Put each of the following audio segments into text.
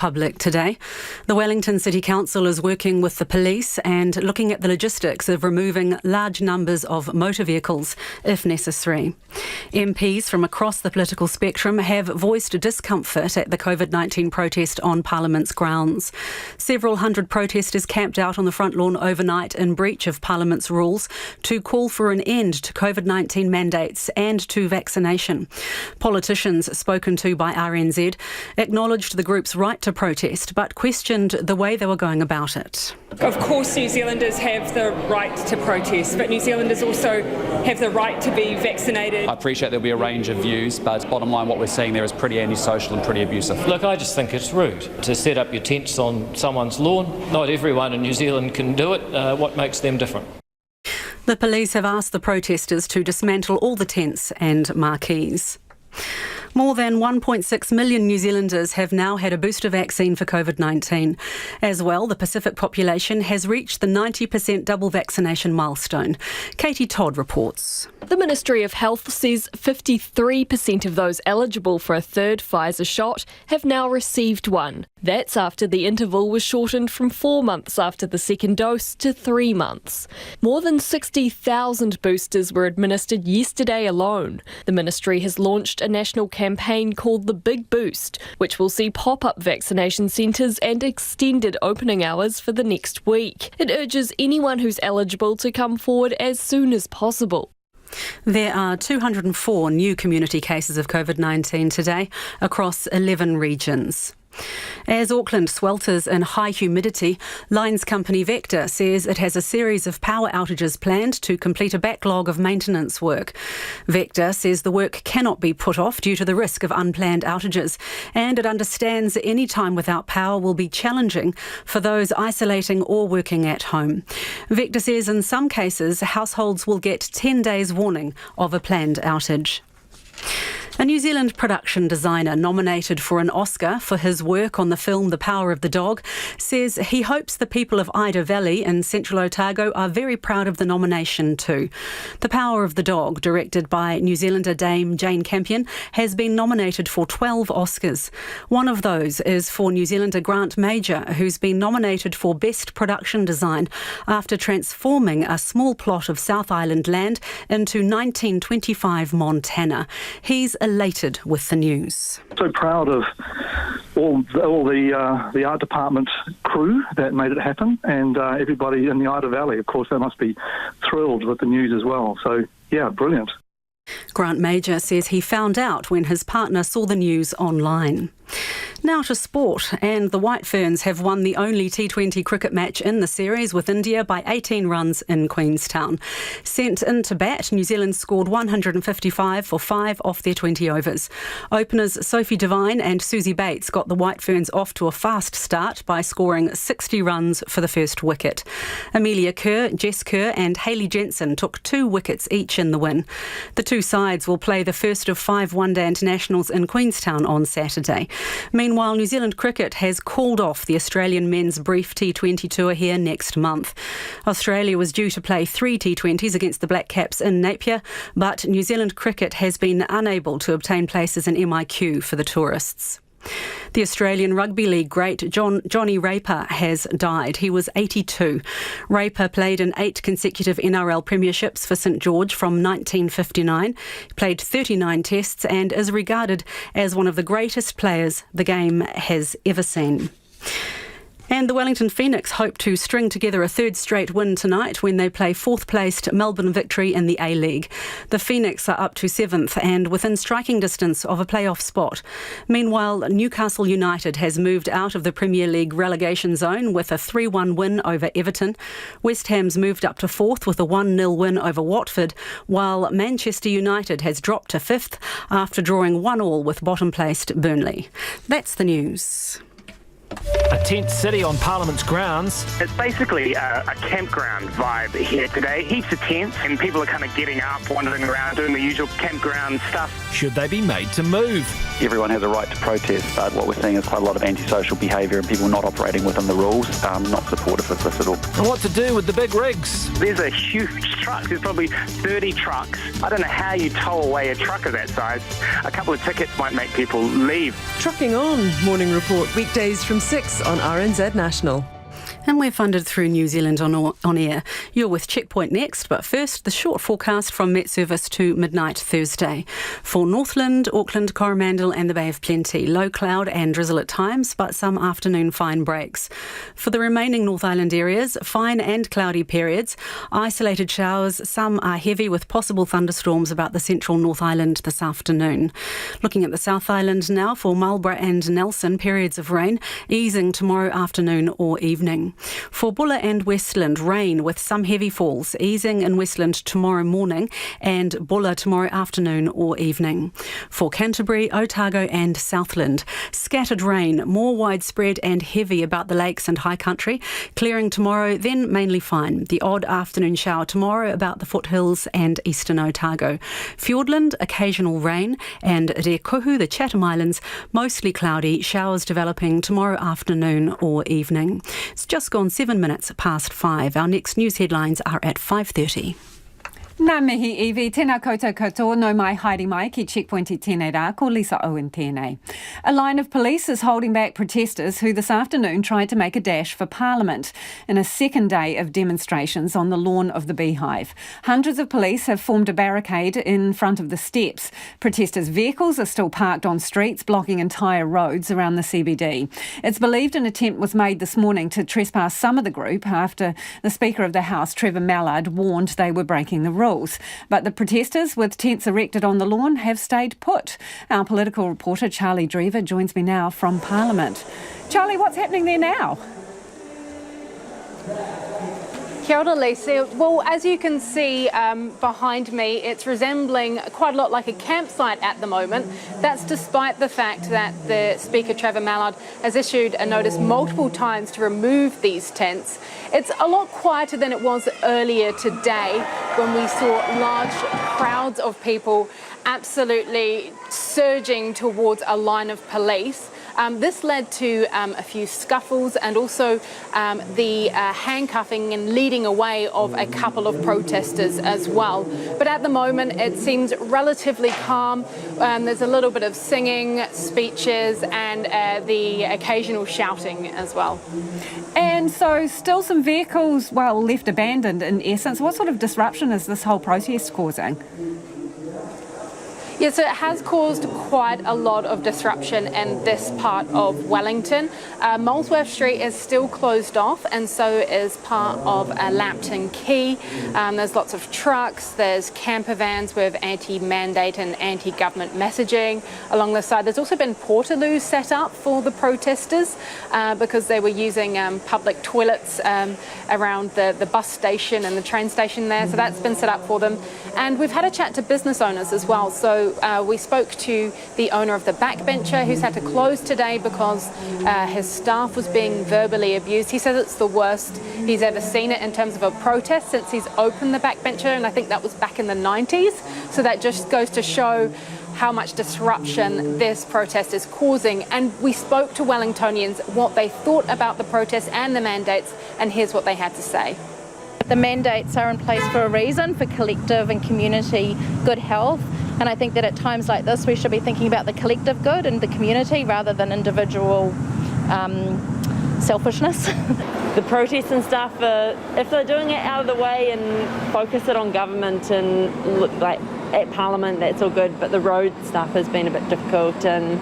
Public today. The Wellington City Council is working with the police and looking at the logistics of removing large numbers of motor vehicles if necessary. MPs from across the political spectrum have voiced discomfort at the COVID-19 protest on Parliament's grounds. Several hundred protesters camped out on the front lawn overnight in breach of Parliament's rules to call for an end to COVID-19 mandates and to vaccination. Politicians spoken to by RNZ acknowledged the group's right to protest, but questioned the way they were going about it. Of course, New Zealanders have the right to protest, but New Zealanders also have the right to be vaccinated. I appreciate there'll be a range of views, but bottom line, what we're seeing there is pretty antisocial and pretty abusive. Look, I just think it's rude to set up your tents on someone's lawn. Not everyone in New Zealand can do it. What makes them different? The police have asked the protesters to dismantle all the tents and marquees. More than 1.6 million New Zealanders have now had a booster vaccine for COVID-19. As well, the Pacific population has reached the 90% double vaccination milestone. Katie Todd reports. The Ministry of Health says 53% of those eligible for a third Pfizer shot have now received one. That's after the interval was shortened from 4 months after the second dose to 3 months. More than 60,000 boosters were administered yesterday alone. The ministry has launched a national campaign called The Big Boost, which will see pop-up vaccination centres and extended opening hours for the next week. It urges anyone who's eligible to come forward as soon as possible. There are 204 new community cases of COVID-19 today across 11 regions. As Auckland swelters in high humidity, lines company Vector says it has a series of power outages planned to complete a backlog of maintenance work. Vector says the work cannot be put off due to the risk of unplanned outages, and it understands any time without power will be challenging for those isolating or working at home. Vector says in some cases, households will get 10 days warning of a planned outage. A New Zealand production designer nominated for an Oscar for his work on the film The Power of the Dog says he hopes the people of Ida Valley in central Otago are very proud of the nomination too. The Power of the Dog, directed by New Zealander Dame Jane Campion, has been nominated for 12 Oscars. One of those is for New Zealander Grant Major, who's been nominated for Best Production Design after transforming a small plot of South Island land into 1925 Montana. He's elated with the news. So proud of all the art department crew that made it happen, and everybody in the Ida Valley. Of course, they must be thrilled with the news as well. So, yeah, brilliant. Grant Major says he found out when his partner saw the news online. Now to sport, and the White Ferns have won the only T20 cricket match in the series with India by 18 runs in Queenstown. Sent into bat, New Zealand scored 155 for 5 off their 20 overs. Openers Sophie Devine and Susie Bates got the White Ferns off to a fast start by scoring 60 runs for the first wicket. Amelia Kerr, Jess Kerr and Hayley Jensen took 2 wickets each in the win. The two sides will play the first of 5 one-day internationals in Queenstown on Saturday. Meanwhile, New Zealand cricket has called off the Australian men's brief T20 tour here next month. Australia was due to play 3 T20s against the Black Caps in Napier, but New Zealand cricket has been unable to obtain places in MIQ for the tourists. The Australian Rugby League great Johnny Raper has died. He was 82. Raper played in 8 consecutive NRL premierships for St George from 1959. He played 39 tests and is regarded as one of the greatest players the game has ever seen. And the Wellington Phoenix hope to string together a third straight win tonight when they play 4th-placed Melbourne Victory in the A-League. The Phoenix are up to 7th and within striking distance of a playoff spot. Meanwhile, Newcastle United has moved out of the Premier League relegation zone with a 3-1 win over Everton. West Ham's moved up to 4th with a 1-0 win over Watford, while Manchester United has dropped to 5th after drawing 1-1 with bottom-placed Burnley. That's the news. A tent city on Parliament's grounds. It's basically a campground vibe here today. Heaps of tents and people are kind of getting up, wandering around, doing the usual campground stuff. Should they be made to move? Everyone has a right to protest, but what we're seeing is quite a lot of antisocial behaviour and people not operating within the rules, not supportive of this at all. And what to do with the big rigs? There's a huge truck. There's probably 30 trucks. I don't know how you tow away a truck of that size. A couple of tickets might make people leave. Trucking on. Morning Report weekdays from 6 on RNZ National. And we're funded through New Zealand on air. You're with Checkpoint next, but first, the short forecast from Met Service to midnight Thursday. For Northland, Auckland, Coromandel and the Bay of Plenty, low cloud and drizzle at times, but some afternoon fine breaks. For the remaining North Island areas, fine and cloudy periods, isolated showers, some are heavy with possible thunderstorms about the central North Island this afternoon. Looking at the South Island now, for Marlborough and Nelson, periods of rain, easing tomorrow afternoon or evening. For Bulla and Westland, rain with some heavy falls, easing in Westland tomorrow morning and Bulla tomorrow afternoon or evening. For Canterbury, Otago and Southland, scattered rain, more widespread and heavy about the lakes and high country, clearing tomorrow, then mainly fine. The odd afternoon shower tomorrow about the foothills and eastern Otago. Fiordland, occasional rain, and Rekuhu, the Chatham Islands, mostly cloudy, showers developing tomorrow afternoon or evening. It's just gone 7 minutes past 5. Our next news headlines are at 5:30. Nā mihi Evie, tēnā koutou katoa, no mai haere mai ki Checkpoint I tēnei rā, ko Lisa Owen tēnei. A line of police is holding back protesters who this afternoon tried to make a dash for Parliament in a second day of demonstrations on the lawn of the Beehive. Hundreds of police have formed a barricade in front of the steps. Protesters' vehicles are still parked on streets, blocking entire roads around the CBD. It's believed an attempt was made this morning to trespass some of the group after the Speaker of the House, Trevor Mallard, warned they were breaking the rules. But the protesters with tents erected on the lawn have stayed put. Our political reporter Charlie Drever joins me now from Parliament. Charlie, what's happening there now? Kia ora, Lisa. Well, as you can see behind me, it's resembling quite a lot like a campsite at the moment. That's despite the fact that the Speaker, Trevor Mallard, has issued a notice multiple times to remove these tents. It's a lot quieter than it was earlier today when we saw large crowds of people absolutely surging towards a line of police. This led to a few scuffles and also the handcuffing and leading away of a couple of protesters as well. But at the moment, it seems relatively calm. There's a little bit of singing, speeches, and the occasional shouting as well. And so still some vehicles, well, left abandoned in essence. What sort of disruption is this whole protest causing? Yeah, so it has caused quite a lot of disruption in this part of Wellington. Molesworth Street is still closed off, and so is part of Lambton Quay. There's lots of trucks, there's camper vans with anti-mandate and anti-government messaging along the side. There's also been portaloos set up for the protesters because they were using public toilets around the bus station and the train station there, so that's been set up for them. And we've had a chat to business owners as well, so we spoke to the owner of the backbencher who's had to close today because his staff was being verbally abused. He says it's the worst he's ever seen it in terms of a protest since he's opened the backbencher, and I think that was back in the 90s. So that just goes to show how much disruption this protest is causing. And we spoke to Wellingtonians what they thought about the protest and the mandates, and here's what they had to say. The mandates are in place for a reason, for collective and community good health. And I think that at times like this, we should be thinking about the collective good and the community rather than individual selfishness. The protests and stuff, if they're doing it out of the way and focus it on government and look like at Parliament, that's all good. But the road stuff has been a bit difficult, and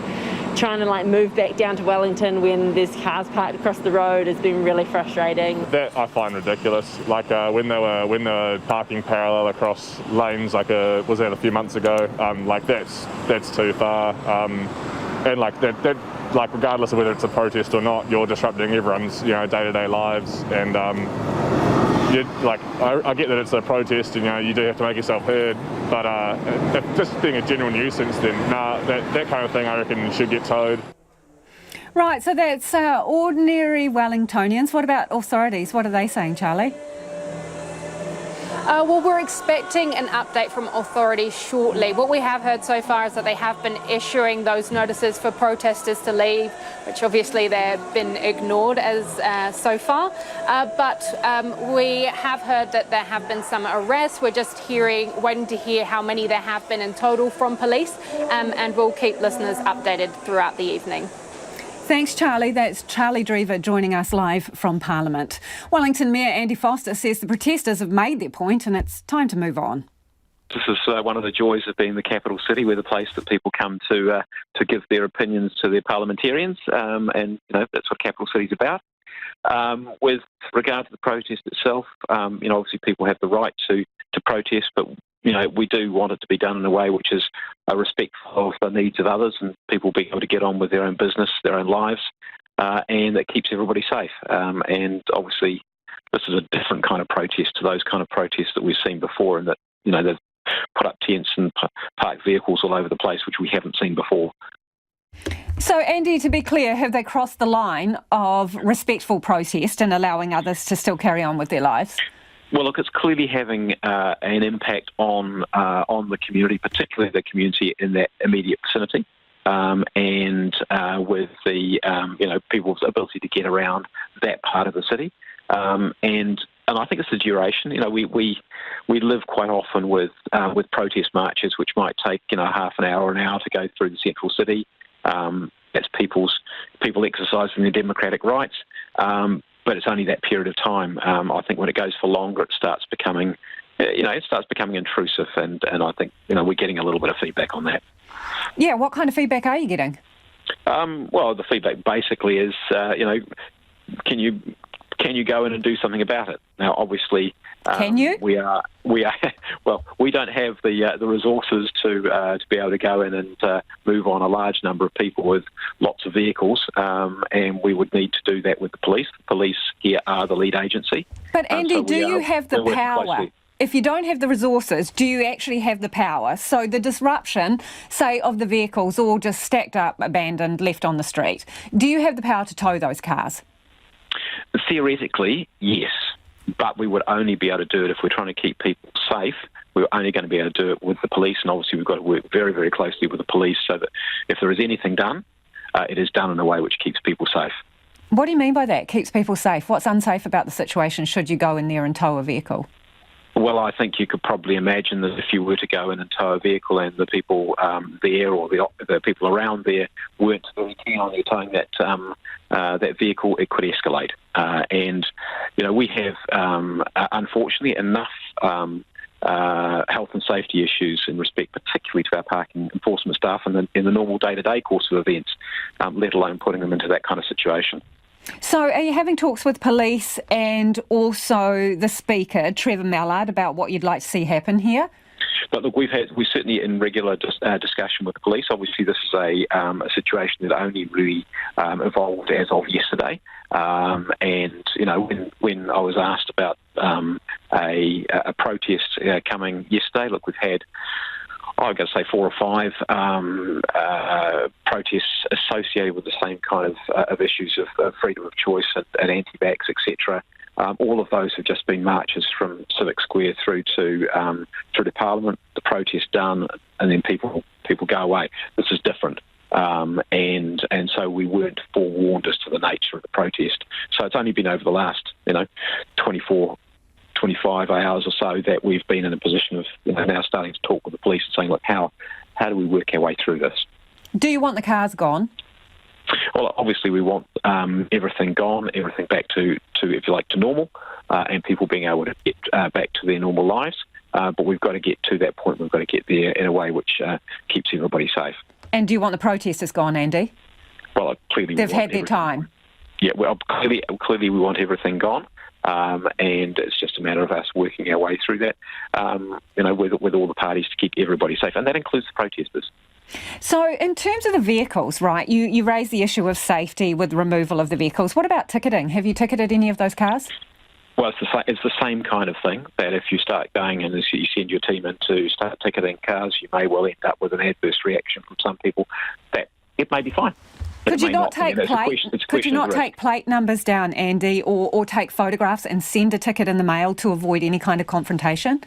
trying to move back down to Wellington when there's cars parked across the road has been really frustrating. That I find ridiculous. When they were parking parallel across lanes, was that a few months ago? That's too far. And that regardless of whether it's a protest or not, you're disrupting everyone's day-to-day lives. And I get that it's a protest and you do have to make yourself heard, but if just being a general nuisance, then that kind of thing I reckon should get towed. Right, so that's ordinary Wellingtonians. What about authorities? What are they saying, Charlie? Well, we're expecting an update from authorities shortly. What we have heard so far is that they have been issuing those notices for protesters to leave, which obviously they've been ignored as so far. But we have heard that there have been some arrests. We're just waiting to hear how many there have been in total from police, and we'll keep listeners updated throughout the evening. Thanks, Charlie. That's Charlie Drever joining us live from Parliament. Wellington Mayor Andy Foster says the protesters have made their point and it's time to move on. This is one of the joys of being the capital city. We're the place that people come to give their opinions to their parliamentarians, and that's what capital city's about. With regard to the protest itself, obviously people have the right to protest, but we do want it to be done in a way which is respectful of the needs of others and people being able to get on with their own business, their own lives, and that keeps everybody safe. And obviously, this is a different kind of protest to those kind of protests that we've seen before, and that they've put up tents and parked vehicles all over the place, which we haven't seen before. So, Andy, to be clear, have they crossed the line of respectful protest and allowing others to still carry on with their lives? Well, look, it's clearly having an impact on the community, particularly the community in that immediate vicinity, and with the people's ability to get around that part of the city, and I think it's the duration. We live quite often with protest marches, which might take half an hour to go through the central city. That's people exercising their democratic rights. But it's only that period of time. I think when it goes for longer, it starts becoming, intrusive, and I think we're getting a little bit of feedback on that. Yeah, what kind of feedback are you getting? Well, the feedback basically is, can you go in and do something about it? Now, obviously, can you? We are. Well, we don't have the resources to be able to go in and move on a large number of people with lots of vehicles, and we would need to do that with the police. The police here are the lead agency. But Andy, so do you have the power? Closely. If you don't have the resources, do you actually have the power? So the disruption, say, of the vehicles all just stacked up, abandoned, left on the street, do you have the power to tow those cars? Theoretically, yes, but we would only be able to do it if we're trying to keep people safe. We're only going to be able to do it with the police, and obviously we've got to work very, very closely with the police so that if there is anything done, it is done in a way which keeps people safe. What do you mean by that, keeps people safe? What's unsafe about the situation should you go in there and tow a vehicle? Well, I think you could probably imagine that if you were to go in and tow a vehicle and the people there or the people around there weren't very keen on you towing that vehicle, it could escalate. And we have, unfortunately, enough health and safety issues in respect, particularly to our parking enforcement staff in the normal day-to-day course of events, let alone putting them into that kind of situation. So are you having talks with police and also the Speaker, Trevor Mallard, about what you'd like to see happen here? But look, we're certainly in regular discussion with the police. Obviously, this is a situation that only really evolved as of yesterday. And when I was asked about a protest coming yesterday, look, we've had, I've got to say, 4 or 5 protests associated with the same kind of issues of freedom of choice and anti-vax, etc. All of those have just been marches from Civic Square through to Parliament. The protest done, and then people go away. This is different, and so we weren't forewarned as to the nature of the protest. So it's only been over the last 25 hours or so that we've been in a position of now starting to talk with the police and saying, look, how do we work our way through this? Do you want the cars gone? Well, obviously we want everything gone, everything back to if you like, to normal, and people being able to get back to their normal lives. But we've got to get to that point. We've got to get there in a way which keeps everybody safe. And do you want the protesters gone, Andy? Well, clearly they've had their time. Yeah, well, clearly we want everything gone. And it's just a matter of us working our way through that, with all the parties to keep everybody safe, and that includes the protesters. So in terms of the vehicles, right, you raised the issue of safety with removal of the vehicles. What about ticketing? Have you ticketed any of those cars? Well, it's the same kind of thing, that if you start going and you send your team in to start ticketing cars, you may well end up with an adverse reaction from some people. That it may be fine. Could you not take plate numbers down, Andy, or take photographs and send a ticket in the mail to avoid any kind of confrontation?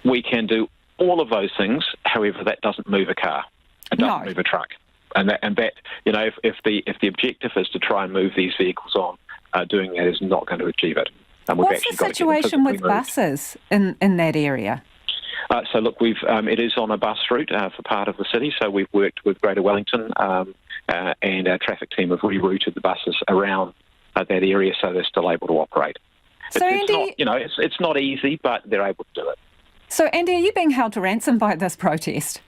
We can do all of those things. However, that doesn't move a car. It doesn't move a truck. And that you know, if the objective is to try and move these vehicles on, doing that is not going to achieve it. And what's the situation with buses in that area? So look, it is on a bus route for part of the city. So we've worked with Greater Wellington, and our traffic team have rerouted the buses around that area, so they're still able to operate. So Andy, it's not easy, but they're able to do it. So Andy, are you being held to ransom by this protest?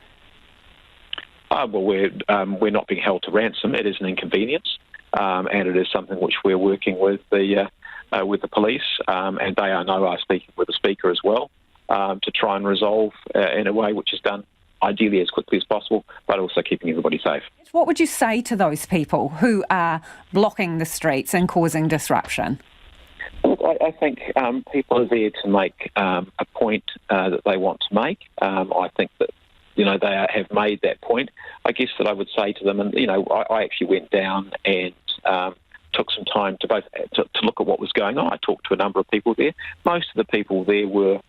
Well, we're not being held to ransom. It is an inconvenience, and it is something which we're working with the police, and they are speaking with the Speaker as well, to try and resolve in a way which is done ideally as quickly as possible, but also keeping everybody safe. What would you say to those people who are blocking the streets and causing disruption? Look, I think people are there to make a point that they want to make. I think that they have made that point. I guess that I would say to them, and I actually went down and took some time to look at what was going on. I talked to a number of people there. Most of the people there were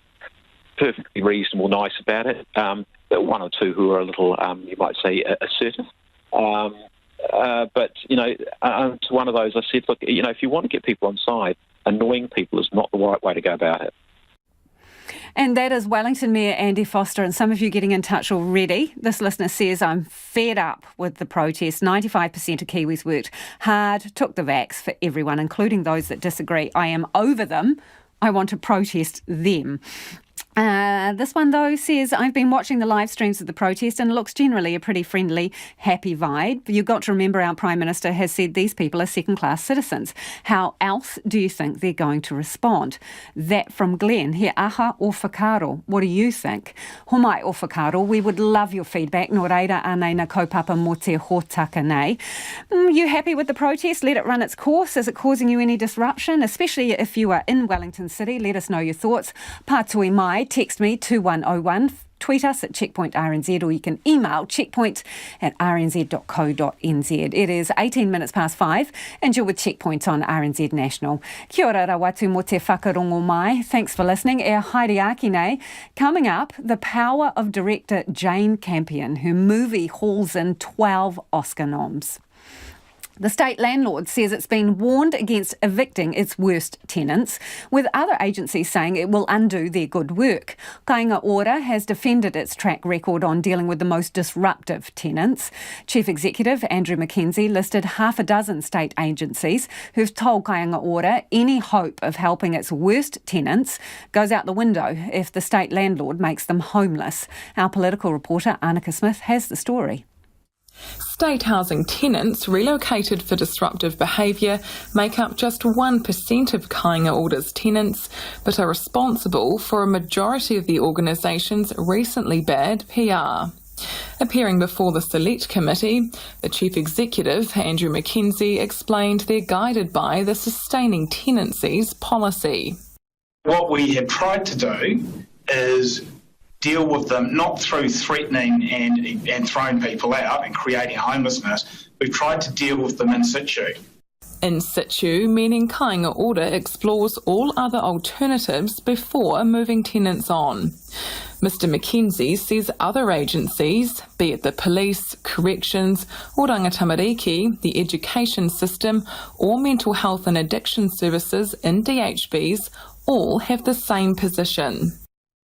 perfectly reasonable, nice about it. There were one or two who were a little, you might say, assertive. But to one of those, I said, look, if you want to get people on side, annoying people is not the right way to go about it. And that is Wellington Mayor Andy Foster, and some of you getting in touch already. This listener says, I'm fed up with the protest. 95% of Kiwis worked hard, took the vax for everyone, including those that disagree. I am over them. I want to protest them. This one, though, says, I've been watching the live streams of the protest and it looks generally a pretty friendly, happy vibe. You've got to remember our Prime Minister has said these people are second-class citizens. How else do you think they're going to respond? That from Glenn. He aha o whakaro. What do you think? Homai o whakaro. We would love your feedback. Nō reira anei na kaupapa mo te hōtaka nei. You happy with the protest? Let it run its course. Is it causing you any disruption? Especially if you are in Wellington City. Let us know your thoughts. Pātui mai. Text me 2101, tweet us at Checkpoint RNZ, or you can email checkpoint@rnz.co.nz. It is 18 minutes past 5 and you're with Checkpoint on RNZ National. Kia ora rawatu mo te whakarongo mai. Thanks for listening. E haere aki nei. Coming up, the power of director Jane Campion, her movie hauls in 12 Oscar noms. The state landlord says it's been warned against evicting its worst tenants, with other agencies saying it will undo their good work. Kāinga Ora has defended its track record on dealing with the most disruptive tenants. Chief Executive Andrew Mackenzie listed half a dozen state agencies who've told Kāinga Ora any hope of helping its worst tenants goes out the window if the state landlord makes them homeless. Our political reporter Annika Smith has the story. State housing tenants relocated for disruptive behaviour make up just 1% of Kāinga Ora's tenants, but are responsible for a majority of the organisation's recently bad PR. Appearing before the Select Committee, the Chief Executive, Andrew Mackenzie, explained they're guided by the Sustaining Tenancies policy. What we have tried to do is deal with them not through threatening and throwing people out and creating homelessness. We've tried to deal with them in situ. In situ, meaning Kāinga Ora explores all other alternatives before moving tenants on. Mr Mackenzie says other agencies, be it the police, corrections, or rangatamariki, the education system, or mental health and addiction services in DHBs, all have the same position.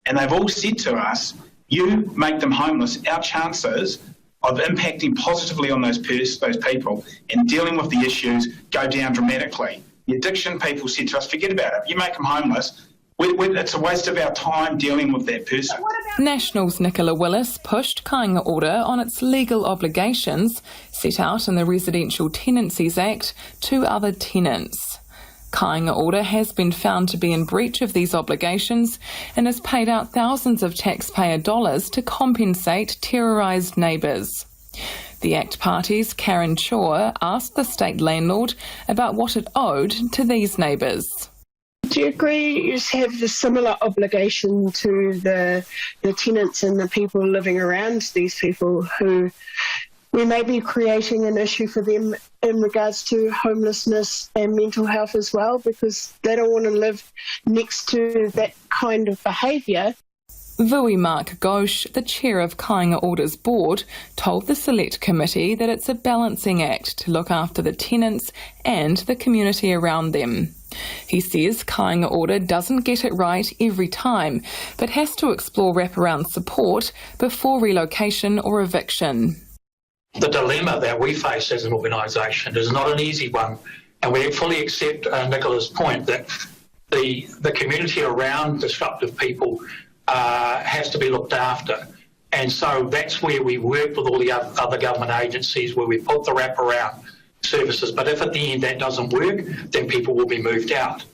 And they've all said to us, you make them homeless, our chances of impacting positively on those people and dealing with the issues go down dramatically. The addiction people said to us, forget about it. You make them homeless, it's a waste of our time dealing with that person. National's Nicola Willis pushed Kāinga Ora on its legal obligations set out in the Residential Tenancies Act to other tenants. Kāinga Ora has been found to be in breach of these obligations and has paid out thousands of taxpayer dollars to compensate terrorised neighbours. The ACT Party's Karen Chor asked the state landlord about what it owed to these neighbours. Do you agree you have the similar obligation to the tenants and the people living around these people who we may be creating an issue for them in regards to homelessness and mental health as well, because they don't want to live next to that kind of behaviour. Vui Mark Ghosh, the chair of Kāinga Orders Board, told the Select Committee that it's a balancing act to look after the tenants and the community around them. He says Kāinga Order doesn't get it right every time, but has to explore wraparound support before relocation or eviction. The dilemma that we face as an organisation is not an easy one, and we fully accept Nicola's point that the community around disruptive people has to be looked after. And so that's where we work with all the other government agencies, where we put the wraparound services. But if at the end that doesn't work, then people will be moved out.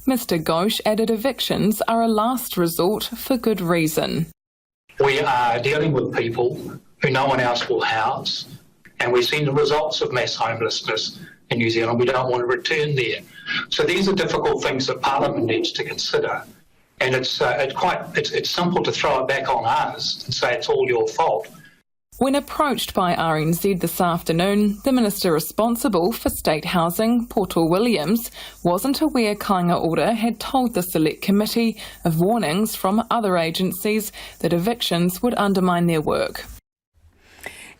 Mr Ghosh added evictions are a last resort for good reason. We are dealing with people who no one else will house, and we've seen the results of mass homelessness in New Zealand. We don't want to return there. So these are difficult things that Parliament needs to consider. And it's simple to throw it back on us and say it's all your fault. When approached by RNZ this afternoon, the minister responsible for state housing, Portal Williams, wasn't aware Kāinga Order had told the Select Committee of warnings from other agencies that evictions would undermine their work.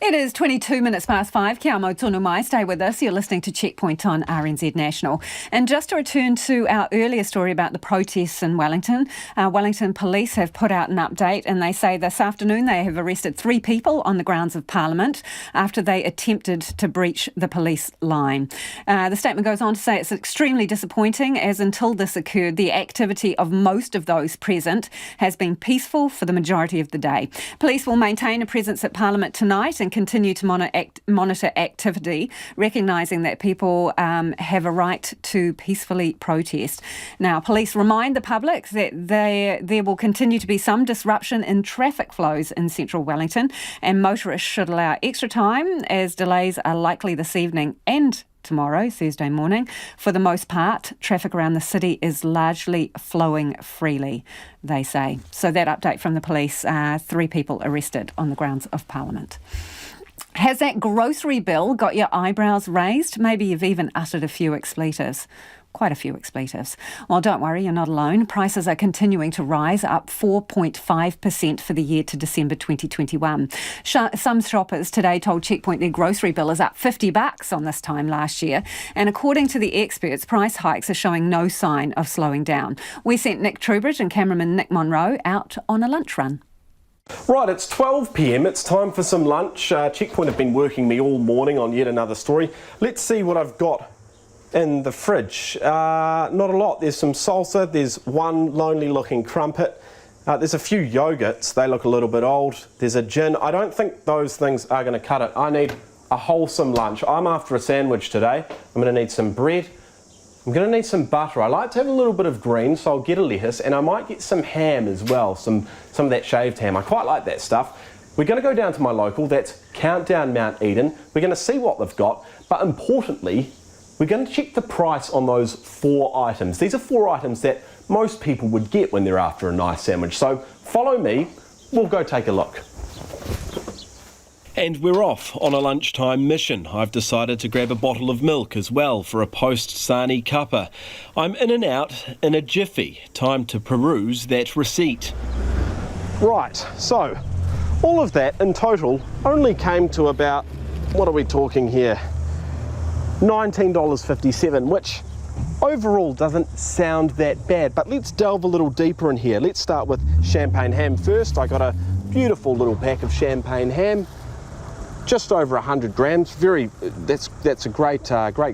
It is 22 minutes past 5. Kia mau tonu mai. Stay with us. You're listening to Checkpoint on RNZ National. And just to return to our earlier story about the protests in Wellington, Wellington police have put out an update, and they say this afternoon they have arrested 3 people on the grounds of Parliament after they attempted to breach the police line. The statement goes on to say it's extremely disappointing, as until this occurred, the activity of most of those present has been peaceful for the majority of the day. Police will maintain a presence at Parliament tonight and continue to monitor activity, recognising that people have a right to peacefully protest. Now, police remind the public that there will continue to be some disruption in traffic flows in central Wellington, and motorists should allow extra time, as delays are likely this evening and tomorrow, Thursday morning. For the most part, traffic around the city is largely flowing freely, they say. So that update from the police, 3 people arrested on the grounds of Parliament. Has that grocery bill got your eyebrows raised? Maybe you've even uttered a few expletives. Quite a few expletives. Well, don't worry, you're not alone. Prices are continuing to rise, up 4.5% for the year to December 2021. Some shoppers today told Checkpoint their grocery bill is up $50 on this time last year. And according to the experts, price hikes are showing no sign of slowing down. We sent Nick Trubridge and cameraman Nick Monroe out on a lunch run. Right, it's 12 p.m, it's time for some lunch. Checkpoint have been working me all morning on yet another story. Let's see what I've got in the fridge. Not a lot. There's some salsa, there's one lonely looking crumpet, there's a few yogurts, they look a little bit old, there's a gin. I don't think those things are going to cut it. I need a wholesome lunch. I'm after a sandwich today. I'm going to need some bread. I'm going to need some butter. I like to have a little bit of green, so I'll get a lettuce, and I might get some ham as well, some of that shaved ham. I quite like that stuff. We're going to go down to my local, that's Countdown Mount Eden. We're going to see what they've got, but importantly, we're going to check the price on those 4 items. These are 4 items that most people would get when they're after a nice sandwich. So follow me, we'll go take a look. And we're off on a lunchtime mission. I've decided to grab a bottle of milk as well for a post-Sani cuppa. I'm in and out in a jiffy. Time to peruse that receipt. Right, so all of that in total only came to about, what are we talking here? $19.57, which overall doesn't sound that bad, but let's delve a little deeper in here. Let's start with champagne ham first. I got a beautiful little pack of champagne ham, just over 100 grams. That's a great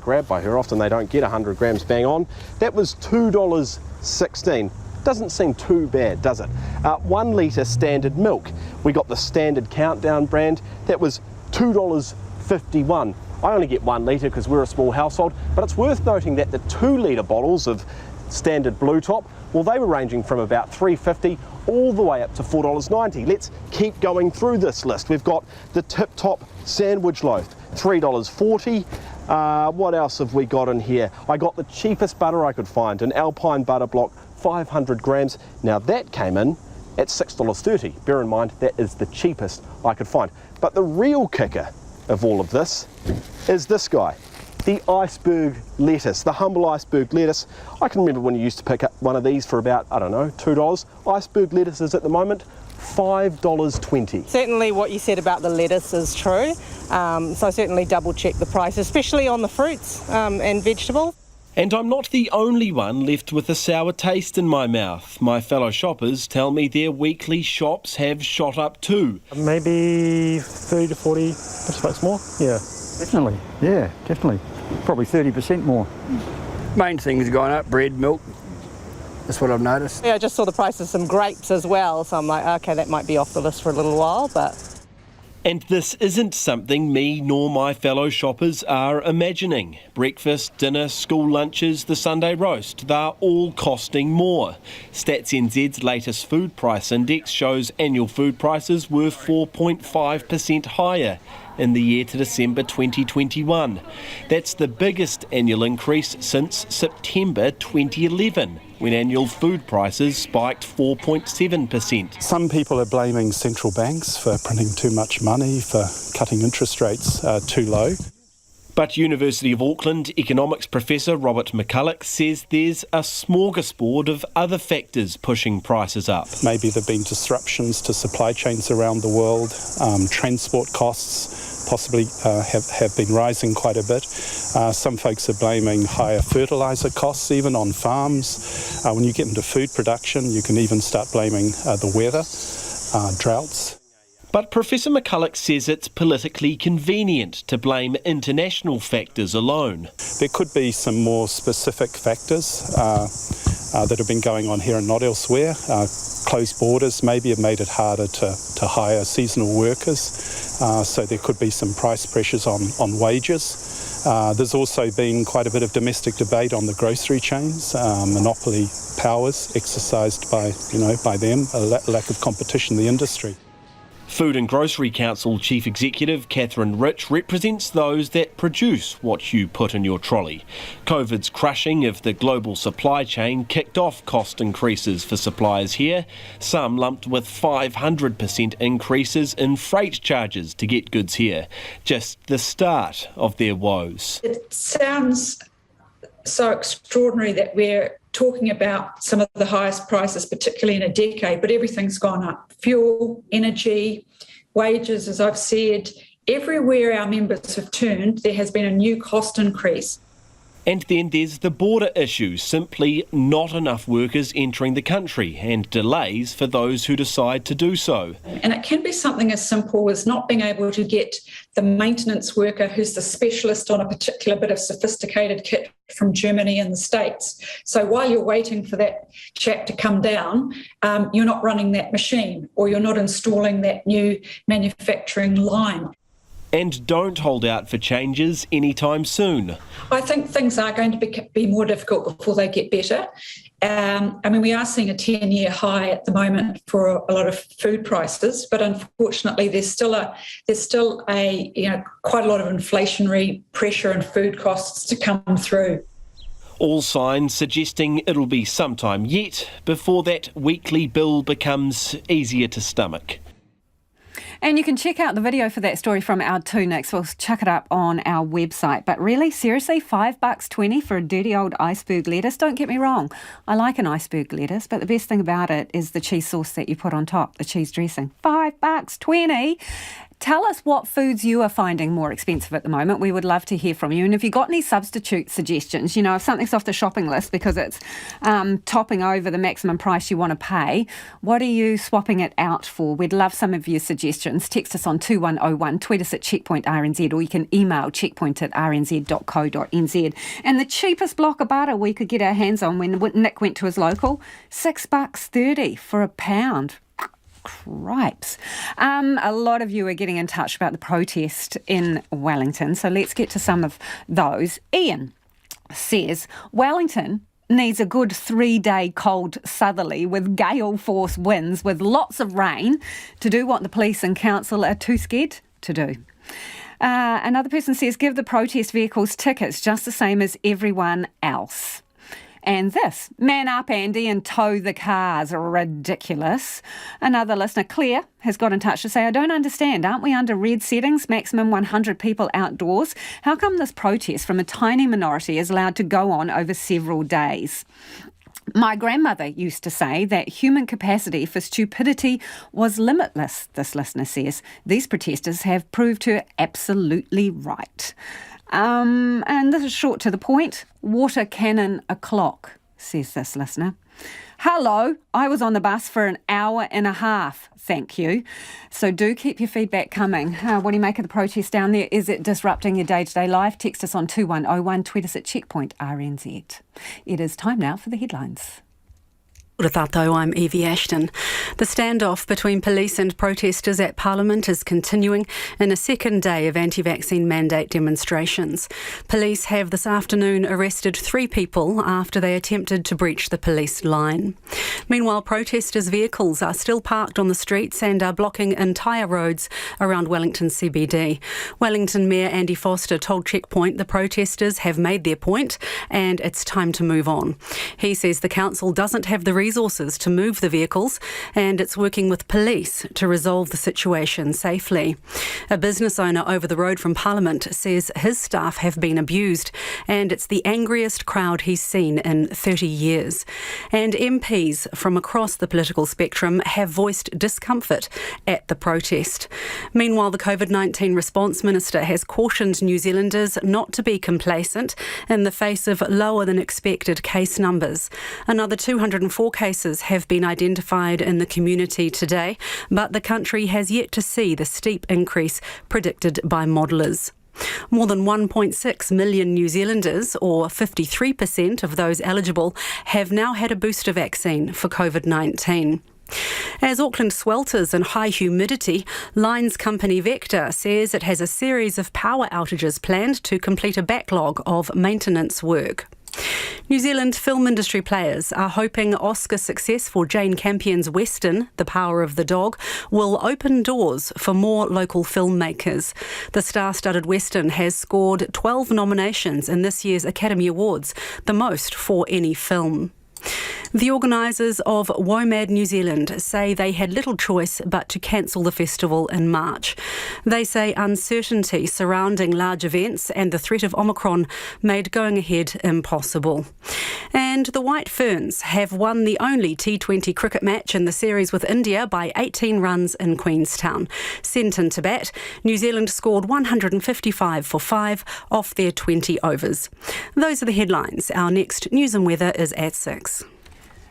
grab by her. Often they don't get 100 grams bang on. That was $2.16. Doesn't seem too bad, does it? 1 litre standard milk. We got the standard Countdown brand. That was $2.51. I only get 1 litre because we're a small household, but it's worth noting that the 2 litre bottles of standard Blue Top, well, they were ranging from about $3.50 all the way up to $4.90. Let's keep going through this list. We've got the Tip Top sandwich loaf, $3.40. What else have we got in here? I got the cheapest butter I could find, an Alpine butter block, 500 grams. Now that came in at $6.30. Bear in mind, that is the cheapest I could find. But the real kicker of all of this is this guy, the iceberg lettuce, the humble iceberg lettuce. I can remember when you used to pick up one of these for about, I don't know, $2. Iceberg lettuce is at the moment $5.20. Certainly what you said about the lettuce is true, so certainly double check the price, especially on the fruits and vegetables. And I'm not the only one left with a sour taste in my mouth. My fellow shoppers tell me their weekly shops have shot up too. Maybe 30 to 40 bucks more, yeah. Definitely, yeah, definitely. Probably 30% more. Main things are going up, bread, milk. That's what I've noticed. Yeah, I just saw the price of some grapes as well, so I'm like, okay, that might be off the list for a little while, but... And this isn't something me nor my fellow shoppers are imagining. Breakfast, dinner, school lunches, the Sunday roast, they're all costing more. Stats NZ's latest food price index shows annual food prices were 4.5% higher in the year to December 2021. That's the biggest annual increase since September 2011, when annual food prices spiked 4.7%. Some people are blaming central banks for printing too much money, for cutting interest rates too low. But University of Auckland economics professor Robert McCulloch says there's a smorgasbord of other factors pushing prices up. Maybe there have been disruptions to supply chains around the world. Transport costs possibly have been rising quite a bit. Some folks are blaming higher fertiliser costs even on farms. When you get into food production, you can even start blaming the weather, droughts. But Professor McCulloch says it's politically convenient to blame international factors alone. There could be some more specific factors that have been going on here and not elsewhere. Closed borders maybe have made it harder to hire seasonal workers, so there could be some price pressures on wages. There's also been quite a bit of domestic debate on the grocery chains, monopoly powers exercised by them, a lack of competition in the industry. Food and Grocery Council Chief Executive Catherine Rich represents those that produce what you put in your trolley. COVID's crushing of the global supply chain kicked off cost increases for suppliers here, some lumped with 500% increases in freight charges to get goods here. Just the start of their woes. It sounds so extraordinary that we're talking about some of the highest prices, particularly in a decade, but everything's gone up. Fuel, energy, wages, as I've said, everywhere our members have turned, there has been a new cost increase. And then there's the border issue, simply not enough workers entering the country and delays for those who decide to do so. And it can be something as simple as not being able to get the maintenance worker who's the specialist on a particular bit of sophisticated kit from Germany and the States. So while you're waiting for that chap to come down, you're not running that machine or you're not installing that new manufacturing line. And don't hold out for changes anytime soon. I think things are going to be more difficult before they get better. We are seeing a 10-year high at the moment for a lot of food prices, but unfortunately there's still quite a lot of inflationary pressure and food costs to come through. All signs suggesting it'll be some time yet before that weekly bill becomes easier to stomach. And you can check out the video for that story from our 2 next. We'll chuck it up on our website. But really, seriously, $5.20 for a dirty old iceberg lettuce? Don't get me wrong. I like an iceberg lettuce, but the best thing about it is the cheese sauce that you put on top, the cheese dressing. $5.20. Tell us what foods you are finding more expensive at the moment. We would love to hear from you. And if you've got any substitute suggestions, if something's off the shopping list because it's topping over the maximum price you want to pay, what are you swapping it out for? We'd love some of your suggestions. Text us on 2101, tweet us at checkpointrnz, or you can email checkpoint@rnz.co.nz. And the cheapest block of butter we could get our hands on when Nick went to his local, $6.30 for a pound. Cripes. A lot of you are getting in touch about the protest in Wellington, so let's get to some of those. Ian says Wellington needs a good 3-day cold southerly with gale force winds with lots of rain to do what the police and council are too scared to do. Another person says give the protest vehicles tickets just the same as everyone else. And this, man up, Andy, and tow the cars. Ridiculous. Another listener, Claire, has got in touch to say, I don't understand. Aren't we under red settings, maximum 100 people outdoors? How come this protest from a tiny minority is allowed to go on over several days? My grandmother used to say that human capacity for stupidity was limitless, this listener says. These protesters have proved her absolutely right. And this is short to the point. Water cannon o'clock, says this listener. Hello, I was on the bus for an hour and a half, thank you. So do keep your feedback coming. What do you make of the protest down there? Is it disrupting your day-to-day life? Text us on 2101, tweet us at Checkpoint RNZ. It is time now for the headlines. Ora tātou, I'm Evie Ashton. The standoff between police and protesters at Parliament is continuing in a second day of anti-vaccine mandate demonstrations. Police have this afternoon arrested 3 people after they attempted to breach the police line. Meanwhile, protesters' vehicles are still parked on the streets and are blocking entire roads around Wellington CBD. Wellington Mayor Andy Foster told Checkpoint the protesters have made their point and it's time to move on. He says the council doesn't have the resources to move the vehicles and it's working with police to resolve the situation safely. A business owner over the road from Parliament says his staff have been abused and it's the angriest crowd he's seen in 30 years. And MPs from across the political spectrum have voiced discomfort at the protest. Meanwhile, the COVID-19 response minister has cautioned New Zealanders not to be complacent in the face of lower than expected case numbers. Another 204 cases have been identified in the community today, but the country has yet to see the steep increase predicted by modellers. More than 1.6 million New Zealanders, or 53% of those eligible, have now had a booster vaccine for COVID-19. As Auckland swelters in high humidity, lines company Vector says it has a series of power outages planned to complete a backlog of maintenance work. New Zealand film industry players are hoping Oscar success for Jane Campion's Western, The Power of the Dog, will open doors for more local filmmakers. The star-studded Western has scored 12 nominations in this year's Academy Awards, the most for any film. The organisers of WOMAD New Zealand say they had little choice but to cancel the festival in March. They say uncertainty surrounding large events and the threat of Omicron made going ahead impossible. And the White Ferns have won the only T20 cricket match in the series with India by 18 runs in Queenstown. Sent into bat, New Zealand scored 155 for 5 off their 20 overs. Those are the headlines. Our next news and weather is at 6.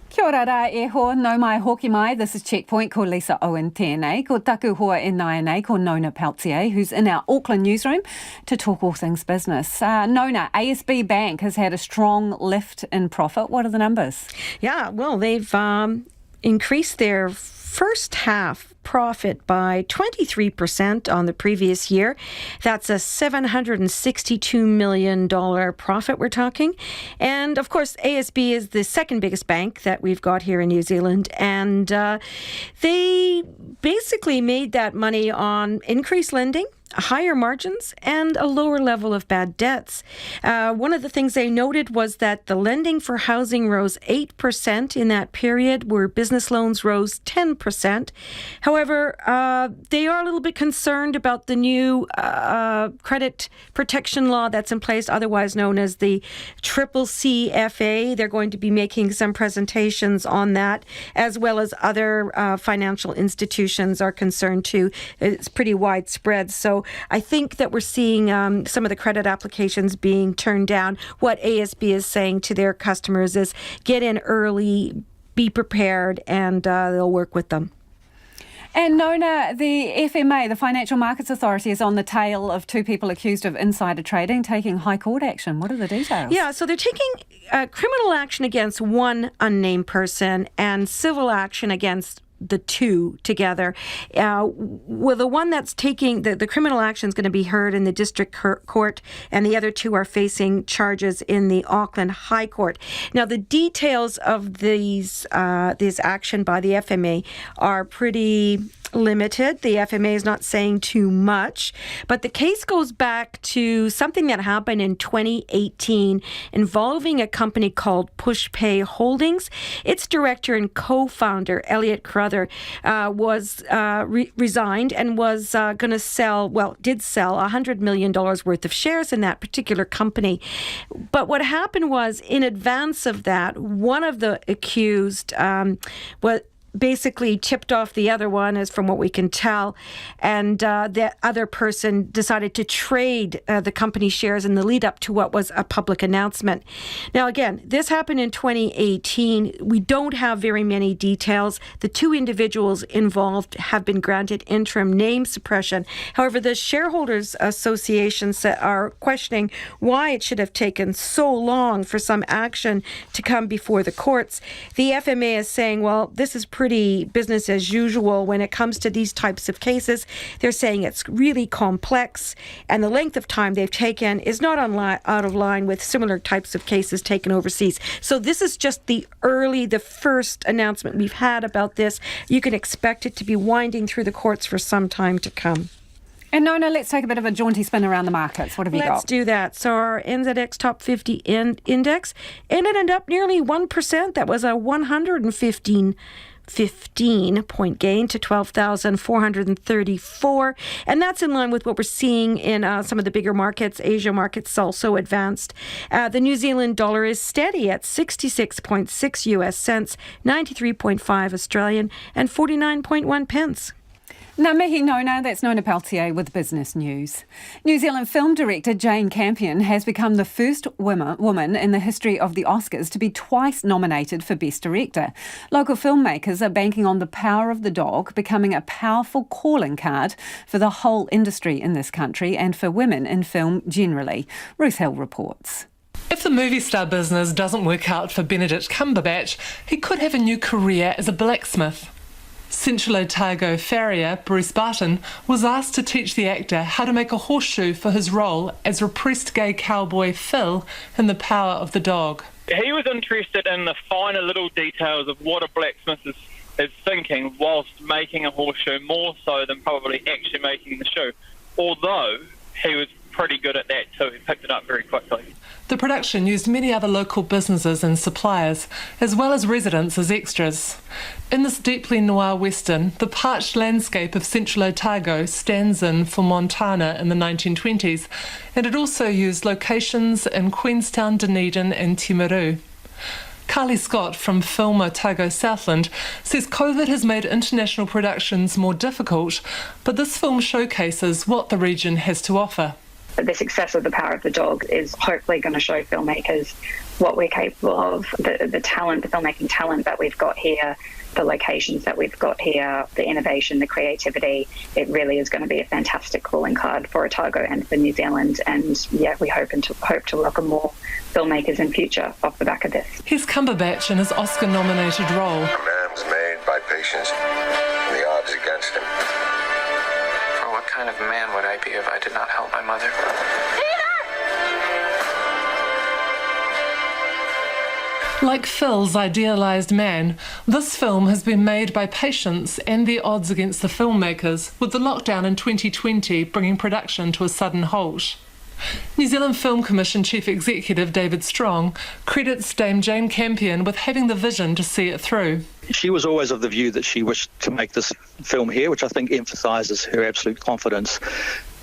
Kia ora rā e hoa, no mai hoki mai. This is Checkpoint, ko Lisa Owen tēnei. Ko taku hoa e nai ko Nona Peltier, who's in our Auckland newsroom to talk all things business. Nona, ASB Bank has had a strong lift in profit. What are the numbers? Yeah, well, they've increased their first half profit by 23% on the previous year. That's a $762 million profit we're talking. And of course, ASB is the second biggest bank that we've got here in New Zealand. And they basically made that money on increased lending, higher margins, and a lower level of bad debts. One of the things they noted was that the lending for housing rose 8% in that period, where business loans rose 10%. However, they are a little bit concerned about the new credit protection law that's in place, otherwise known as the CCCFA. They're going to be making some presentations on that, as well as other financial institutions are concerned too. It's pretty widespread. So I think that we're seeing some of the credit applications being turned down. What ASB is saying to their customers is get in early, be prepared, and they'll work with them. And Nona, the FMA, the Financial Markets Authority, is on the tail of 2 people accused of insider trading, taking High Court action. What are the details? Yeah, so they're taking criminal action against one unnamed person and civil action against the 2 together. Well, the one that's taking the criminal action is going to be heard in the district court, and the other 2 are facing charges in the Auckland High Court. Now, the details of this action by the FMA are pretty limited. The FMA is not saying too much, but the case goes back to something that happened in 2018 involving a company called Pushpay Holdings. Its director and co-founder, Elliot Carruthers, was resigned and was going to did sell $100 million worth of shares in that particular company. But what happened was, in advance of that, one of the accused was basically tipped off the other one, as from what we can tell, and the other person decided to trade the company shares in the lead up to what was a public announcement. Now, again, this happened in 2018. We don't have very many details. The two individuals involved have been granted interim name suppression. However, the shareholders associations are questioning why it should have taken so long for some action to come before the courts. The FMA is saying, well, this is pretty business as usual when it comes to these types of cases. They're saying it's really complex, and the length of time they've taken is not out of line with similar types of cases taken overseas. So this is just the first announcement we've had about this. You can expect it to be winding through the courts for some time to come. And Nona, let's take a bit of a jaunty spin around the markets. What have you got? Let's do that. So our NZX Top 50 index ended up nearly 1%. That was a 15-point gain to 12,434. And that's in line with what we're seeing in some of the bigger markets. Asia markets also advanced. The New Zealand dollar is steady at 66.6 US cents, 93.5 Australian, and 49.1 pence. Ngā mihi Nona, that's Nona Peltier with Business News. New Zealand film director Jane Campion has become the first woman in the history of the Oscars to be twice nominated for Best Director. Local filmmakers are banking on the power of the dog becoming a powerful calling card for the whole industry in this country and for women in film generally. Ruth Hill reports. If the movie star business doesn't work out for Benedict Cumberbatch, he could have a new career as a blacksmith. Central Otago farrier Bruce Barton was asked to teach the actor how to make a horseshoe for his role as repressed gay cowboy Phil in The Power of the Dog. He was interested in the finer little details of what a blacksmith is thinking whilst making a horseshoe, more so than probably actually making the shoe, although he was pretty good at that too. He picked it up very quickly. The production used many other local businesses and suppliers, as well as residents as extras. In this deeply noir western, the parched landscape of Central Otago stands in for Montana in the 1920s, and it also used locations in Queenstown, Dunedin and Timaru. Carly Scott from Film Otago Southland says COVID has made international productions more difficult, but this film showcases what the region has to offer. The success of The Power of the Dog is hopefully going to show filmmakers what we're capable of, the talent, the filmmaking talent that we've got here, the locations that we've got here, the innovation, the creativity. It really is going to be a fantastic calling card for Otago and for New Zealand. And yeah, we hope to welcome more filmmakers in future off the back of this. Here's Cumberbatch in his Oscar-nominated role. A man's made by patience, and the odds against him. What kind of man would I be if I did not help my mother? Like Phil's idealised man, this film has been made by patience and the odds against the filmmakers, with the lockdown in 2020 bringing production to a sudden halt. New Zealand Film Commission Chief Executive David Strong credits Dame Jane Campion with having the vision to see it through. She was always of the view that she wished to make this film here, which I think emphasises her absolute confidence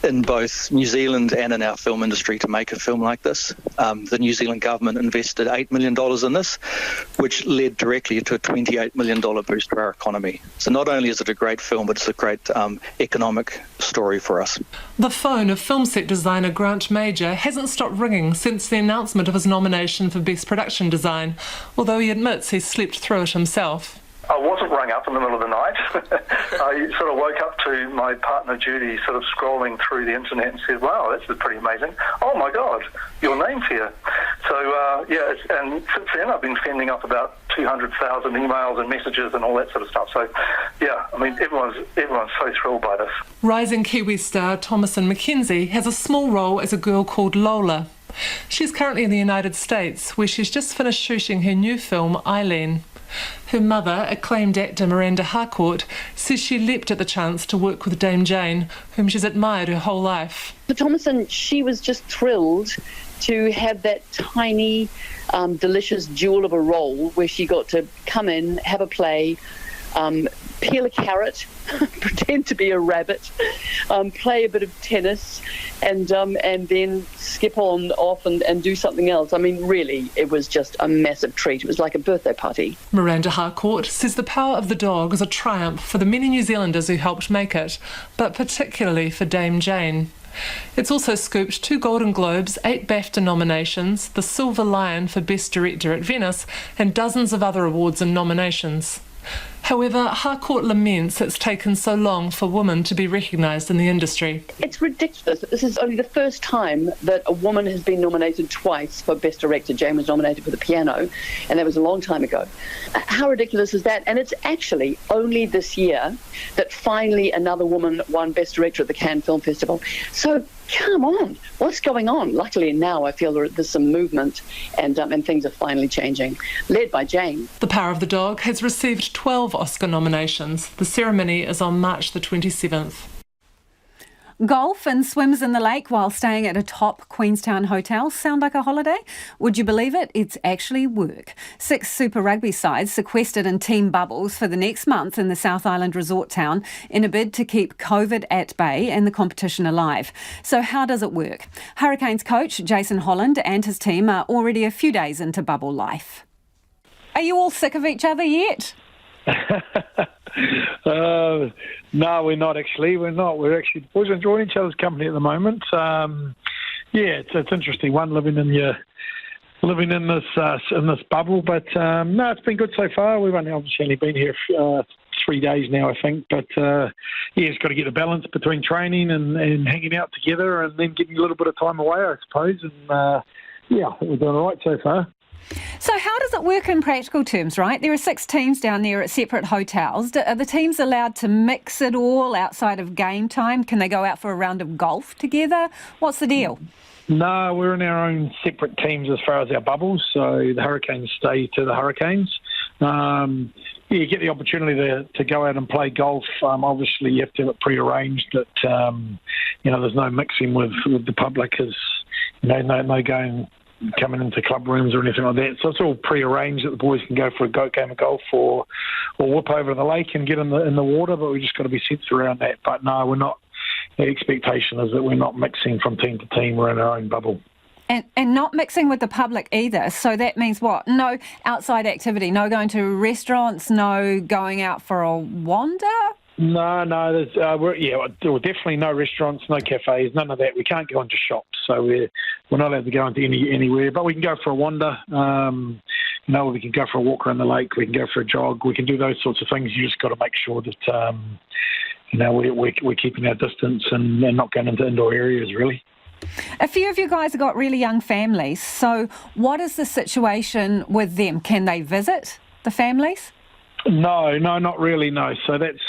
in both New Zealand and in our film industry to make a film like this. The New Zealand government invested $8 million in this, which led directly to a $28 million boost to our economy. So not only is it a great film, but it's a great economic story for us. The phone of film set designer Grant Major hasn't stopped ringing since the announcement of his nomination for Best Production Design, although he admits he slept through it himself. I wasn't rung up in the middle of the night. I sort of woke up to my partner Judy sort of scrolling through the internet and said, wow, this is pretty amazing. Oh my God, your name's here. So and since then I've been sending off about 200,000 emails and messages and all that sort of stuff. So yeah, I mean, everyone's so thrilled by this. Rising Kiwi star Thomasin McKenzie has a small role as a girl called Lola. She's currently in the United States, where she's just finished shooting her new film, Eileen. Her mother, acclaimed actor Miranda Harcourt, says she leapt at the chance to work with Dame Jane, whom she's admired her whole life. For Thomason, she was just thrilled to have that tiny, delicious jewel of a role where she got to come in, have a play, peel a carrot, pretend to be a rabbit, play a bit of tennis, and then skip on off and do something else. I mean, really, it was just a massive treat. It was like a birthday party. Miranda Harcourt says the power of the dog is a triumph for the many New Zealanders who helped make it, but particularly for Dame Jane. It's also scooped 2 Golden Globes, 8 BAFTA nominations, the Silver Lion for Best Director at Venice, and dozens of other awards and nominations. However, Harcourt laments it's taken so long for women to be recognised in the industry. It's ridiculous. This is only the first time that a woman has been nominated twice for Best Director. Jane was nominated for The Piano, and that was a long time ago. How ridiculous is that? And it's actually only this year that finally another woman won Best Director at the Cannes Film Festival. So come on, what's going on? Luckily now I feel there's some movement and things are finally changing, led by Jane. The Power of the Dog has received 12 Oscar nominations. The ceremony is on March the 27th. Golf and swims in the lake while staying at a top Queenstown hotel sound like a holiday? Would you believe it? It's actually work. 6 Super Rugby sides sequestered in team bubbles for the next month in the South Island resort town in a bid to keep COVID at bay and the competition alive. So how does it work? Hurricanes coach Jason Holland and his team are already a few days into bubble life. Are you all sick of each other yet? No, we're not actually. We're not. We're actually boys enjoying each other's company at the moment. It's interesting. One living in this bubble, but no, it's been good so far. We've only been here 3 days now, I think. But it's got to get a balance between training and hanging out together, and then getting a little bit of time away, I suppose. And we're doing all right so far. So how does it work in practical terms, right? There are 6 teams down there at separate hotels. Are the teams allowed to mix it all outside of game time? Can they go out for a round of golf together? What's the deal? No, we're in our own separate teams as far as our bubbles. So the Hurricanes stay to the Hurricanes. You get the opportunity to go out and play golf. Obviously, you have to have it prearranged that, there's no mixing with the public. No going coming into club rooms or anything like that. So it's all pre-arranged that the boys can go for a game of golf or whip over the lake and get in the water, but we just got to be sensitive around that. But no, we're not. The expectation is that we're not mixing from team to team. We're in our own bubble. And not mixing with the public either. So that means what? No outside activity, no going to restaurants, no going out for a wander? No, there's definitely no restaurants, no cafes, none of that. We can't go into shops, so we're not allowed to go into anywhere. But we can go for a wander. We can go for a walk around the lake. We can go for a jog. We can do those sorts of things. You just got to make sure that we're keeping our distance and not going into indoor areas, really. A few of you guys have got really young families. So what is the situation with them? Can they visit the families? No, not really. No. So that's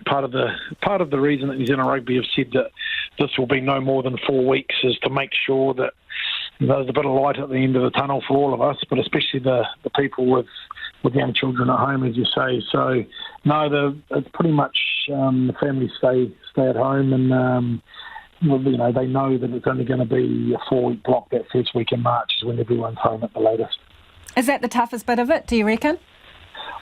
part of the reason that New Zealand Rugby have said that this will be no more than 4 weeks, is to make sure that there's a bit of light at the end of the tunnel for all of us, but especially the people with young children at home, as you say. So no, it's pretty much the families stay at home, and they know that it's only going to be a 4-week block. That first week in March is when everyone's home at the latest. Is that the toughest bit of it, do you reckon?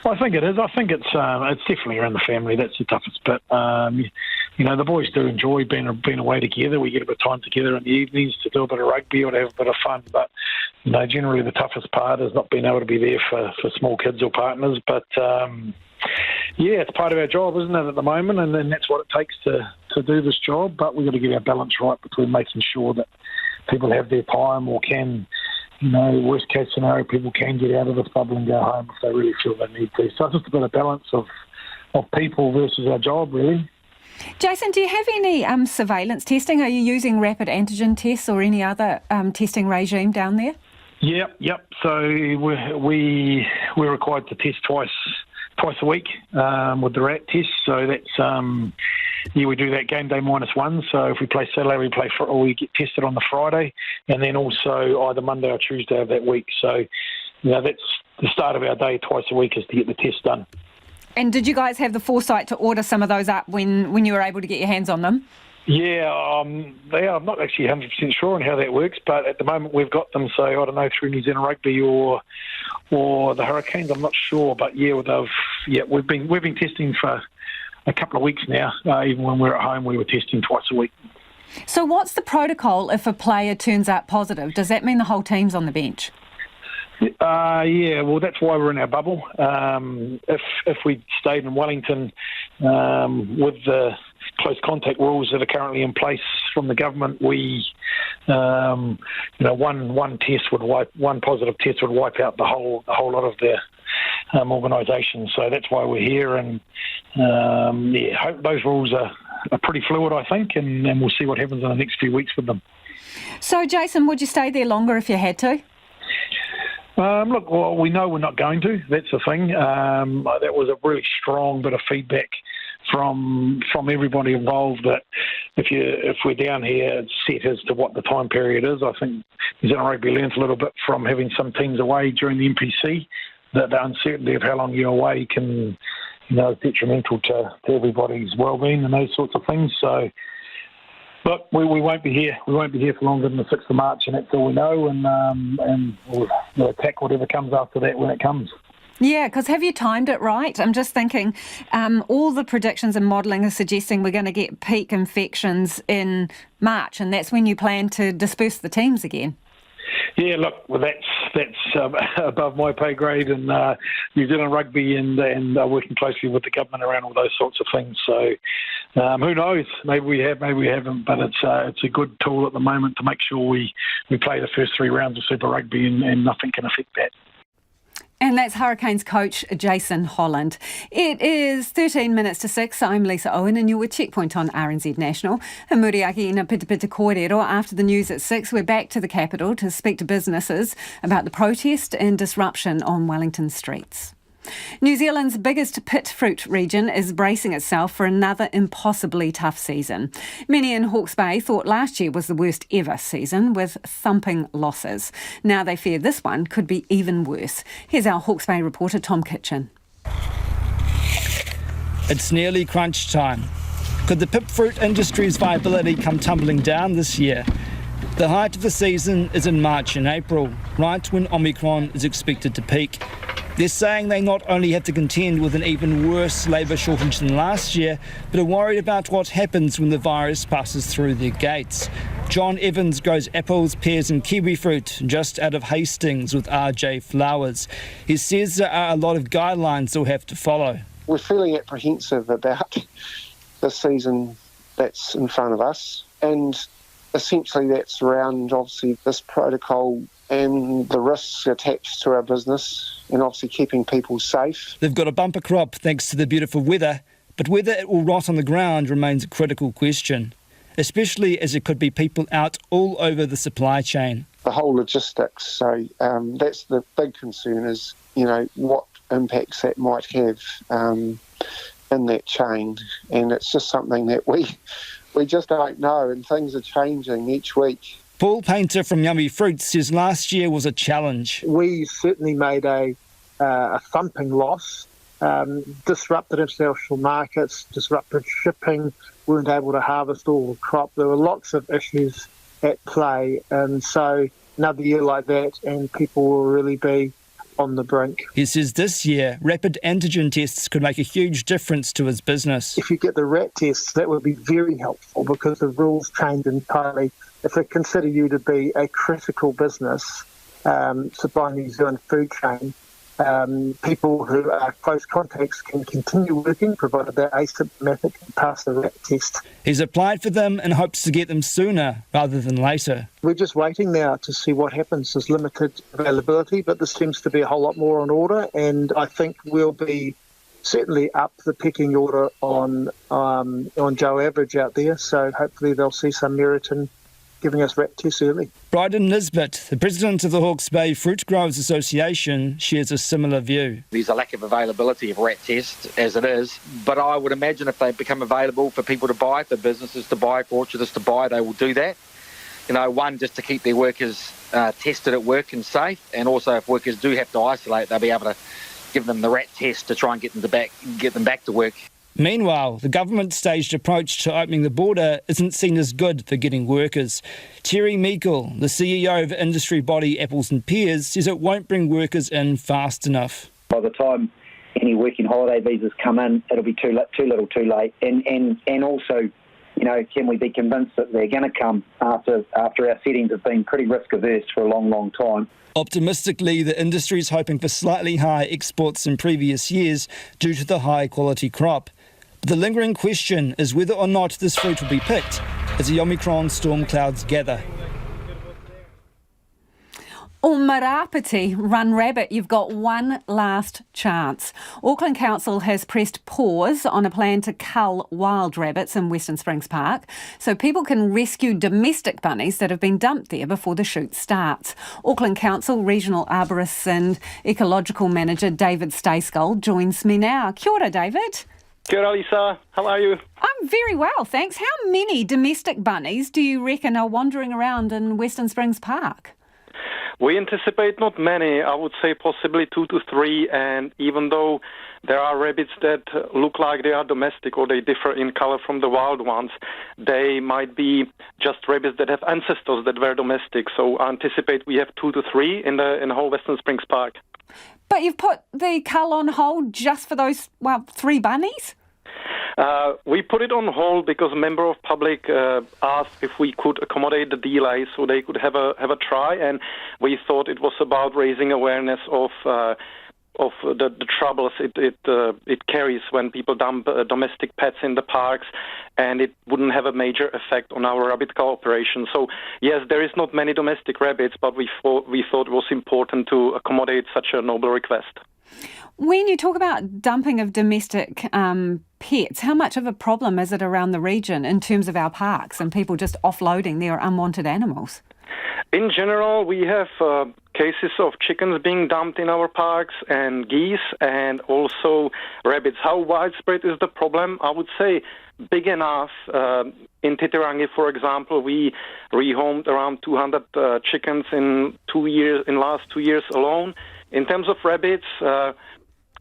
Well, I think it is. I think it's definitely around the family. That's the toughest bit. The boys do enjoy being away together. We get a bit of time together in the evenings to do a bit of rugby or to have a bit of fun. But generally the toughest part is not being able to be there for small kids or partners. But it's part of our job, isn't it, at the moment? And then that's what it takes to do this job. But we've got to get our balance right between making sure that people have their time or can. Worst case scenario, people can get out of this bubble and go home if they really feel they need to. So it's just a bit of balance of people versus our job, really. Jason, do you have any surveillance testing? Are you using rapid antigen tests or any other testing regime down there? Yep. So we're required to test twice a week with the RAT test. So that's we do that game day -1. So if we play Saturday, we get tested on the Friday, and then also either Monday or Tuesday of that week. So, that's the start of our day twice a week, is to get the test done. And did you guys have the foresight to order some of those up when you were able to get your hands on them? Yeah, I'm not actually 100% sure on how that works, but at the moment we've got them. So I don't know, through New Zealand Rugby or the Hurricanes, I'm not sure. But we've been testing for a couple of weeks now. Even when we're at home, we were testing twice a week. So what's the protocol if a player turns up positive? Does that mean the whole team's on the bench? Well, that's why we're in our bubble. If we stayed in Wellington with the close contact rules that are currently in place from the government, we, one positive test would wipe out the whole lot of the organisation. So that's why we're here, and hope those rules are pretty fluid, I think, and we'll see what happens in the next few weeks with them. So, Jason, would you stay there longer if you had to? We know we're not going to. That's the thing. That was a really strong bit of feedback from everybody involved, that if we're down here, it's set as to what the time period is. I think New Zealand Rugby learns a little bit from having some teams away during the NPC, that the uncertainty of how long you're away can, is detrimental to everybody's well-being and those sorts of things. So, but we won't be here. We won't be here for longer than the 6th of March, and that's all we know. And we'll attack whatever comes after that when it comes. Yeah, because have you timed it right? I'm just thinking all the predictions and modelling are suggesting we're going to get peak infections in March, and that's when you plan to disperse the teams again. Yeah, look, that's above my pay grade, and New Zealand Rugby and working closely with the government around all those sorts of things. So who knows? Maybe we have, maybe we haven't, but it's a good tool at the moment to make sure we play the first 3 rounds of Super Rugby and nothing can affect that. And that's Hurricanes coach Jason Holland. It is 13 minutes to 6. I'm Lisa Owen and you're with Checkpoint on RNZ National. And Muriaki ina pita pita kōrero. After the news at 6, we're back to the capital to speak to businesses about the protest and disruption on Wellington streets. New Zealand's biggest pit fruit region is bracing itself for another impossibly tough season. Many in Hawke's Bay thought last year was the worst ever season, with thumping losses. Now they fear this one could be even worse. Here's our Hawke's Bay reporter Tom Kitchen. It's nearly crunch time. Could the pip fruit industry's viability come tumbling down this year? The height of the season is in March and April, right when Omicron is expected to peak. They're saying they not only have to contend with an even worse labour shortage than last year, but are worried about what happens when the virus passes through their gates. John Evans grows apples, pears and kiwi fruit just out of Hastings with RJ Flowers. He says there are a lot of guidelines they'll have to follow. We're feeling apprehensive about the season that's in front of us, and essentially that's around obviously this protocol and the risks attached to our business and obviously keeping people safe. They've got a bumper crop thanks to the beautiful weather, but whether it will rot on the ground remains a critical question, especially as there could be people out all over the supply chain. The whole logistics, so that's the big concern is, what impacts that might have in that chain. And it's just something that we just don't know, and things are changing each week. Paul Painter from Yummy Fruits says last year was a challenge. We certainly made a thumping loss, disrupted international markets, disrupted shipping, weren't able to harvest all the crop. There were lots of issues at play, and so another year like that and people will really be on the brink. He says this year, rapid antigen tests could make a huge difference to his business. If you get the RAT tests, that would be very helpful because the rules change entirely. If they consider you to be a critical business, supplying New Zealand food chain, people who are close contacts can continue working, provided they're asymptomatic and pass the RAT test. He's applied for them and hopes to get them sooner rather than later. We're just waiting now to see what happens. There's limited availability, but there seems to be a whole lot more on order, and I think we'll be certainly up the pecking order on Joe Average out there, so hopefully they'll see some merit in giving us rat tests early. Bryden Nisbet, the president of the Hawke's Bay Fruit Growers Association, shares a similar view. There's a lack of availability of rat tests as it is, but I would imagine if they become available for people to buy, for businesses to buy, for orchardists to buy, they will do that. One, just to keep their workers tested at work and safe, and also if workers do have to isolate, they'll be able to give them the rat test to try and get them back to work. Meanwhile, the government's staged approach to opening the border isn't seen as good for getting workers. Terry Meikle, the CEO of industry body Apples and Pears, says it won't bring workers in fast enough. By the time any working holiday visas come in, it'll be too little too late. And also, can we be convinced that they're going to come after our settings have been pretty risk averse for a long, long time? Optimistically, the industry is hoping for slightly higher exports than previous years due to the high quality crop. The lingering question is whether or not this fruit will be picked as the Omicron storm clouds gather. O Marapiti, Run Rabbit, you've got one last chance. Auckland Council has pressed pause on a plan to cull wild rabbits in Western Springs Park so people can rescue domestic bunnies that have been dumped there before the shoot starts. Auckland Council Regional Arborist and Ecological Manager David Stayskull joins me now. Kia ora, David. Kia ora, Lisa. How are you? I'm very well, thanks. How many domestic bunnies do you reckon are wandering around in Western Springs Park? We anticipate not many. I would say possibly 2 to 3. And even though there are rabbits that look like they are domestic or they differ in color from the wild ones, they might be just rabbits that have ancestors that were domestic. So I anticipate we have 2 to 3 in the whole Western Springs Park. But you've put the cull on hold just for those, 3 bunnies? We put it on hold because a member of public asked if we could accommodate the delay so they could have a try, and we thought it was about raising awareness of the troubles it carries when people dump domestic pets in the parks, and it wouldn't have a major effect on our rabbit cull operation. So yes, there is not many domestic rabbits, but we thought it was important to accommodate such a noble request. When you talk about dumping of domestic pets, how much of a problem is it around the region in terms of our parks and people just offloading their unwanted animals? In general, we have cases of chickens being dumped in our parks and geese and also rabbits. How widespread is the problem? I would say big enough. In Titirangi, for example, we rehomed around 200 chickens in last 2 years alone. In terms of rabbits,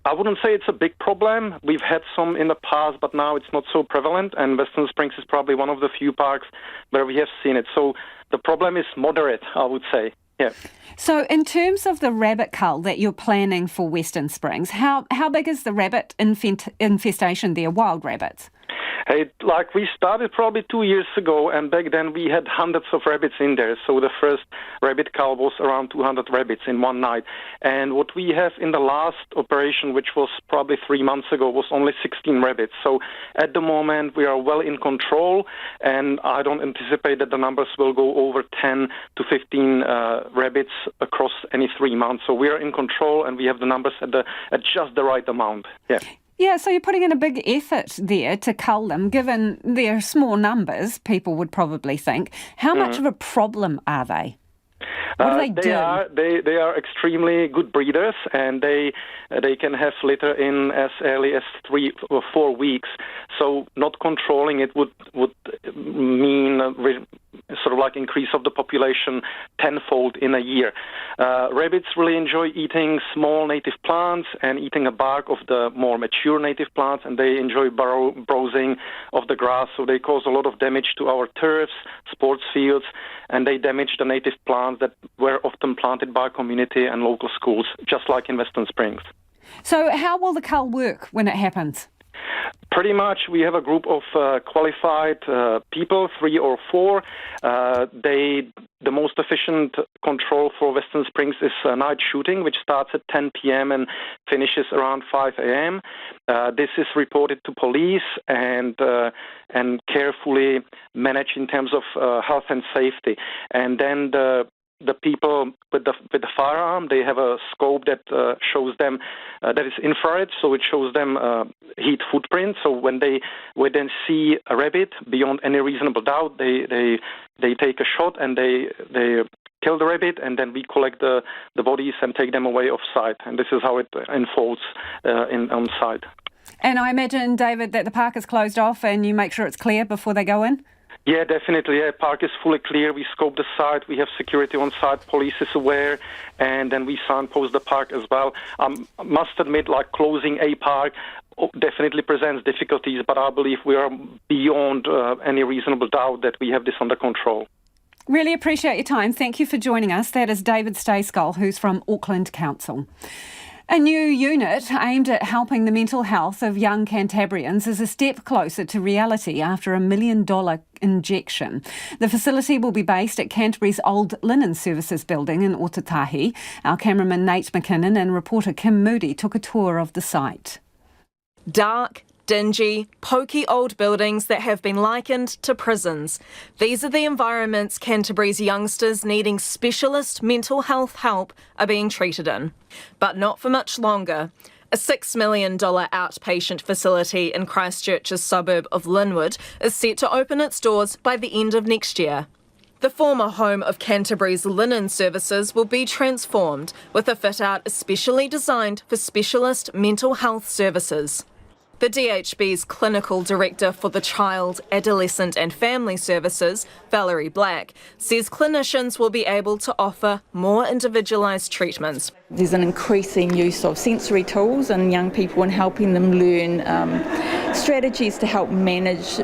I wouldn't say it's a big problem. We've had some in the past, but now it's not so prevalent, and Western Springs is probably one of the few parks where we have seen it. So the problem is moderate, I would say. Yeah. So in terms of the rabbit cull that you're planning for Western Springs, how big is the rabbit infestation there, wild rabbits? We started probably 2 years ago, and back then we had hundreds of rabbits in there. So the first rabbit cull was around 200 rabbits in one night. And what we have in the last operation, which was probably 3 months ago, was only 16 rabbits. So at the moment we are well in control, and I don't anticipate that the numbers will go over 10 to 15 rabbits across any 3 months. So we are in control, and we have the numbers at just the right amount. Yeah. Yeah, so you're putting in a big effort there to cull them. Given their small numbers, people would probably think. How much of a problem are they? What do they do? They are extremely good breeders, and they can have litter in as early as 3 or 4 weeks. So not controlling it would mean sort of like increase of the population tenfold in a year. Rabbits really enjoy eating small native plants and eating a bark of the more mature native plants, and they enjoy browsing of the grass. So they cause a lot of damage to our turfs, sports fields, and they damage the native plants that were often planted by community and local schools, just like in Western Springs. So how will the cull work when it happens? Pretty much, we have a group of qualified people, 3 or 4. The most efficient control for Western Springs is night shooting, which starts at 10 p.m. and finishes around 5 a.m. This is reported to police and carefully managed in terms of health and safety. And then the the people with the firearm, they have a scope that shows them that is infrared, so it shows them heat footprint. So when they then see a rabbit beyond any reasonable doubt, they take a shot and they kill the rabbit, and then we collect the bodies and take them away off site. And this is how it unfolds on site. And I imagine, David, that the park is closed off and you make sure it's clear before they go in? Yeah, definitely. Yeah, park is fully clear. We scope the site. We have security on site. Police is aware, and then we signpost the park as well. I must admit, like closing a park definitely presents difficulties, but I believe we are beyond any reasonable doubt that we have this under control. Really appreciate your time. Thank you for joining us. That is David Stayskull, who's from Auckland Council. A new unit aimed at helping the mental health of young Cantabrians is a step closer to reality after a $1 million injection. The facility will be based at Canterbury's old Linen Services building in Otatahi. Our cameraman Nate McKinnon and reporter Kim Moody took a tour of the site. Dark, dingy, poky old buildings that have been likened to prisons. These are the environments Canterbury's youngsters needing specialist mental health help are being treated in. But not for much longer. A $6 million outpatient facility in Christchurch's suburb of Linwood is set to open its doors by the end of next year. The former home of Canterbury's Linen Services will be transformed with a fit-out especially designed for specialist mental health services. The DHB's Clinical Director for the Child, Adolescent and Family Services, Valerie Black, says clinicians will be able to offer more individualised treatments. There's an increasing use of sensory tools in young people and helping them learn strategies to help manage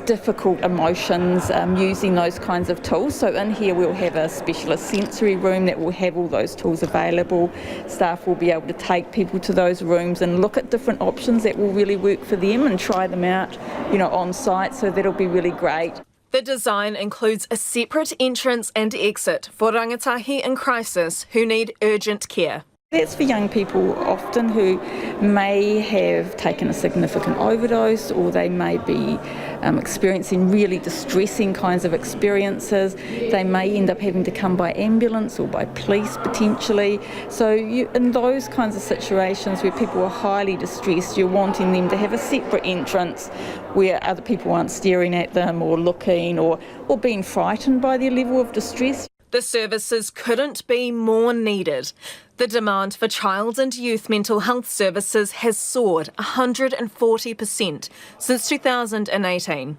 difficult emotions using those kinds of tools. So in here we'll have a specialist sensory room that will have all those tools available. Staff will be able to take people to those rooms and look at different options that will really work for them and try them out, on site. So that'll be really great. The design includes a separate entrance and exit for rangatahi in crisis who need urgent care. That's for young people often who may have taken a significant overdose, or they may be experiencing really distressing kinds of experiences. They may end up having to come by ambulance or by police potentially. So in those kinds of situations where people are highly distressed, you're wanting them to have a separate entrance where other people aren't staring at them or looking or being frightened by their level of distress. The services couldn't be more needed. The demand for child and youth mental health services has soared 140% since 2018.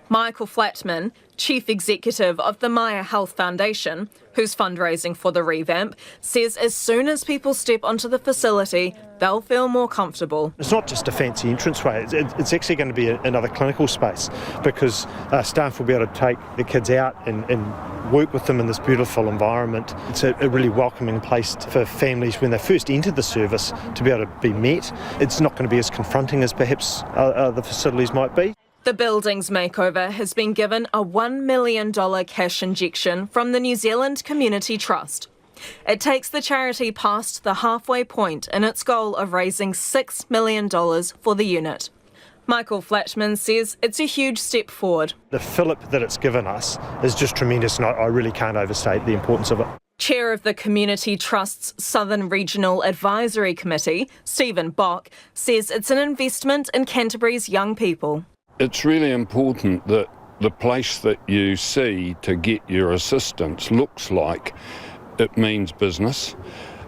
Michael Flatman, Chief Executive of the Maya Health Foundation, who's fundraising for the revamp, says as soon as people step onto the facility, they'll feel more comfortable. It's not just a fancy entranceway, it's actually going to be another clinical space, because staff will be able to take the kids out and work with them in this beautiful environment. It's a really welcoming place for families when they first enter the service to be able to be met. It's not going to be as confronting as perhaps other facilities might be. The building's makeover has been given a $1 million cash injection from the New Zealand Community Trust. It takes the charity past the halfway point in its goal of raising $6 million for the unit. Michael Flatman says it's a huge step forward. The fillip that it's given us is just tremendous, and I really can't overstate the importance of it. Chair of the Community Trust's Southern Regional Advisory Committee, Stephen Bock, says it's an investment in Canterbury's young people. It's really important that the place that you see to get your assistance looks like it means business.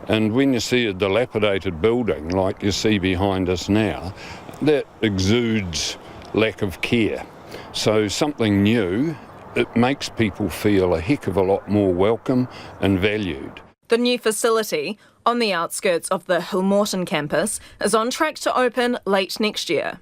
And when you see a dilapidated building like you see behind us now, that exudes lack of care. So something new, it makes people feel a heck of a lot more welcome and valued. The new facility, on the outskirts of the Hillmorton campus, is on track to open late next year.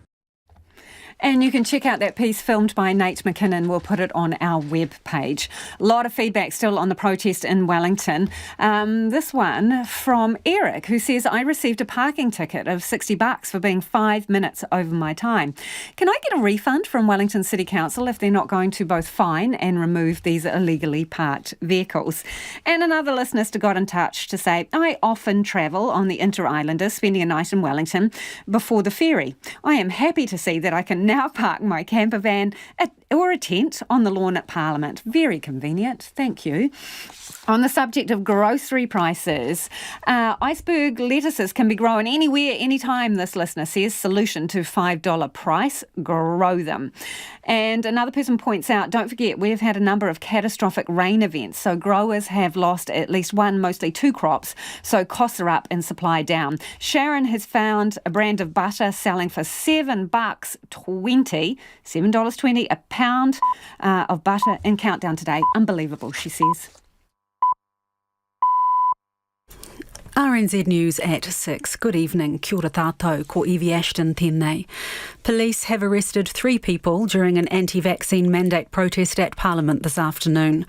And you can check out that piece filmed by Nate McKinnon. We'll put it on our web page. A lot of feedback still on the protest in Wellington. This one from Eric, who says, I received a parking ticket of $60 for being 5 minutes over my time. Can I get a refund from Wellington City Council if they're not going to both fine and remove these illegally parked vehicles? And another listener got in touch to say, I often travel on the Inter-Islander, spending a night in Wellington before the ferry. I am happy to see that I can can now park my camper van or a tent on the lawn at Parliament. Very convenient, thank you. On the subject of grocery prices, iceberg lettuces can be grown anywhere, anytime, this listener says. Solution to $5 price, grow them. And another person points out, don't forget, we've had a number of catastrophic rain events, so growers have lost at least one, mostly two crops, so costs are up and supply down. Sharon has found a brand of butter selling for $7.20 a pound of butter in Countdown today. Unbelievable, she says. RNZ News at 6. Good evening. Kia ora tātou, ko Evie Ashton tēnei. Police have arrested 3 people during an anti-vaccine mandate protest at Parliament this afternoon.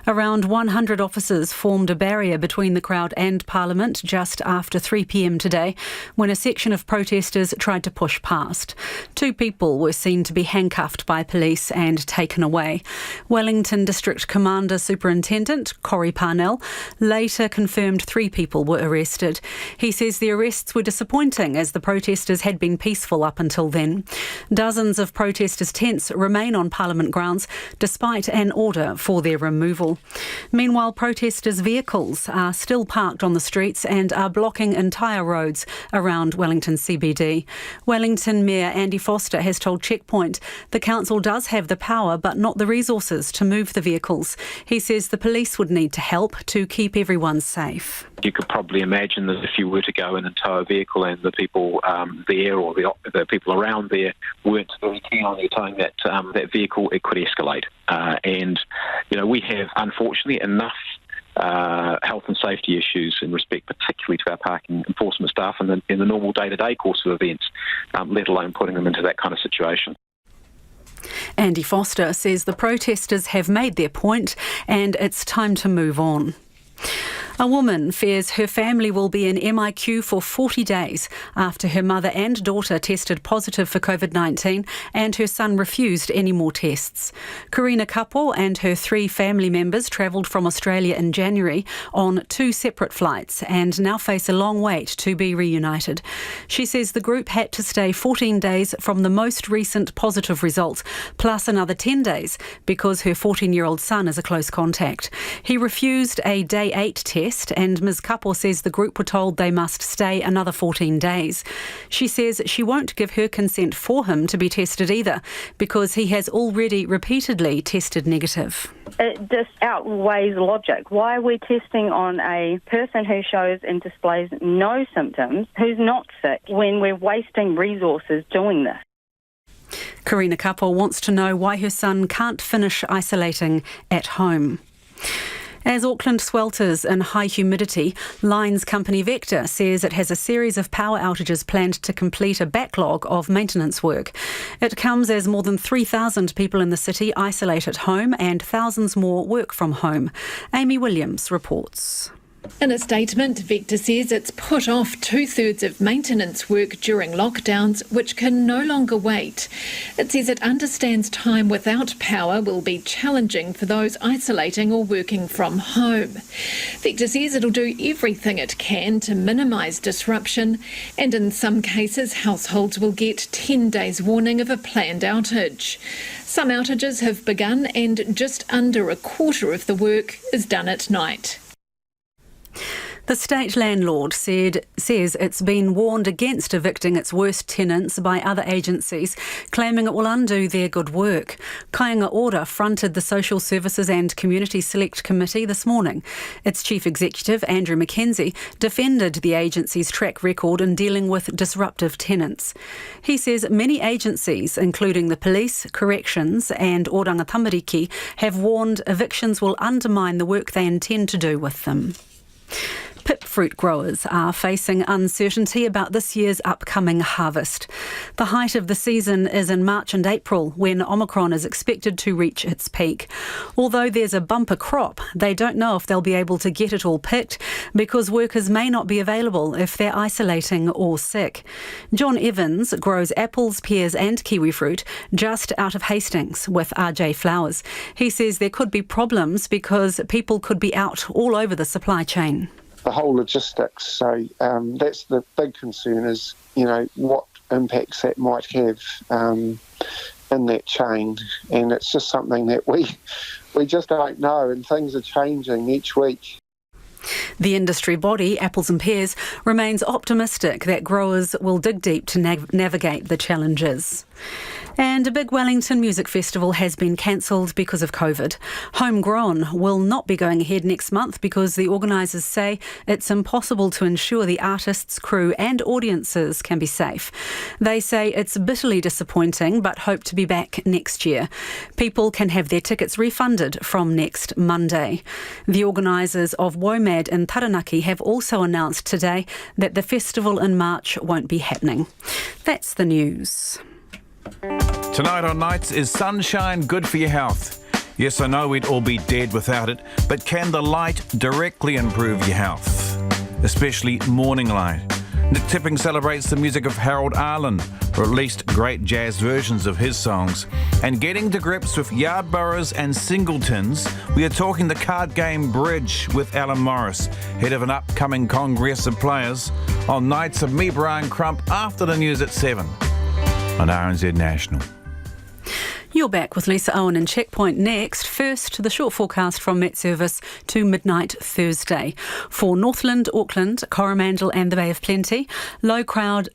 Around 100 officers formed a barrier between the crowd and Parliament just after 3 p.m. today when a section of protesters tried to push past. 2 people were seen to be handcuffed by police and taken away. Wellington District Commander Superintendent Corey Parnell later confirmed 3 people were arrested. He says the arrests were disappointing as the protesters had been peaceful up until then. Dozens of protesters' tents remain on Parliament grounds despite an order for their removal. Meanwhile, protesters' vehicles are still parked on the streets and are blocking entire roads around Wellington CBD. Wellington Mayor Andy Foster has told Checkpoint the council does have the power but not the resources to move the vehicles. He says the police would need to help to keep everyone safe. You could probably imagine that if you were to go in and tow a vehicle and the people there or the people around there weren't very keen on you towing that vehicle, it could escalate. And, you know, we have, unfortunately, enough health and safety issues in respect particularly to our parking enforcement staff in the normal day-to-day course of events, let alone putting them into that kind of situation. Andy Foster says the protesters have made their point and it's time to move on. A woman fears her family will be in MIQ for 40 days after her mother and daughter tested positive for COVID-19 and her son refused any more tests. Karina Kapo and her 3 family members travelled from Australia in January on 2 separate flights and now face a long wait to be reunited. She says the group had to stay 14 days from the most recent positive result, plus another 10 days because her 14-year-old son is a close contact. He refused a day 8 test and Ms. Kapo says the group were told they must stay another 14 days. She says she won't give her consent for him to be tested either because he has already repeatedly tested negative. It just outweighs logic. Why are we testing on a person who shows and displays no symptoms, who's not sick, when we're wasting resources doing this? Karina Kapo wants to know why her son can't finish isolating at home. As Auckland swelters in high humidity, lines company Vector says it has a series of power outages planned to complete a backlog of maintenance work. It comes as more than 3,000 people in the city isolate at home and thousands more work from home. Amy Williams reports. In a statement, Vector says it's put off 2/3 of maintenance work during lockdowns, which can no longer wait. It says it understands time without power will be challenging for those isolating or working from home. Vector says it'll do everything it can to minimise disruption, and in some cases, households will get 10 days warning of a planned outage. Some outages have begun, and just under a quarter of the work is done at night. The state landlord says it's been warned against evicting its worst tenants by other agencies, claiming it will undo their good work. Kāinga Ora fronted the Social Services and Community Select Committee this morning. Its chief executive, Andrew McKenzie, defended the agency's track record in dealing with disruptive tenants. He says many agencies, including the police, corrections and Oranga Tamariki, have warned evictions will undermine the work they intend to do with them. Pip fruit growers are facing uncertainty about this year's upcoming harvest. The height of the season is in March and April, when Omicron is expected to reach its peak. Although there's a bumper crop, they don't know if they'll be able to get it all picked because workers may not be available if they're isolating or sick. John Evans grows apples, pears and kiwi fruit just out of Hastings with RJ Flowers. He says there could be problems because people could be out all over the supply chain. The whole logistics, so that's the big concern is, what impacts that might have in that chain. And it's just something that we just don't know, and things are changing each week. The industry body, Apples and Pears, remains optimistic that growers will dig deep to navigate the challenges. And a big Wellington music festival has been cancelled because of COVID. Homegrown will not be going ahead next month because the organisers say it's impossible to ensure the artists, crew and audiences can be safe. They say it's bitterly disappointing but hope to be back next year. People can have their tickets refunded from next Monday. The organisers of WOMAD in Taranaki have also announced today that the festival in March won't be happening. That's the news. Tonight on Nights, is sunshine good for your health? Yes, I know we'd all be dead without it, but can the light directly improve your health? Especially morning light. Nick Tipping celebrates the music of Harold Arlen, or at least great jazz versions of his songs. And getting to grips with Yardboroughs and Singletons, we are talking the card game Bridge with Alan Morris, head of an upcoming Congress of Players, on Nights of me, Brian Crump, after the news at 7 on RNZ National. You're back with Lisa Owen and Checkpoint next. First, the short forecast from Met Service to midnight Thursday. For Northland, Auckland, Coromandel and the Bay of Plenty, low cloud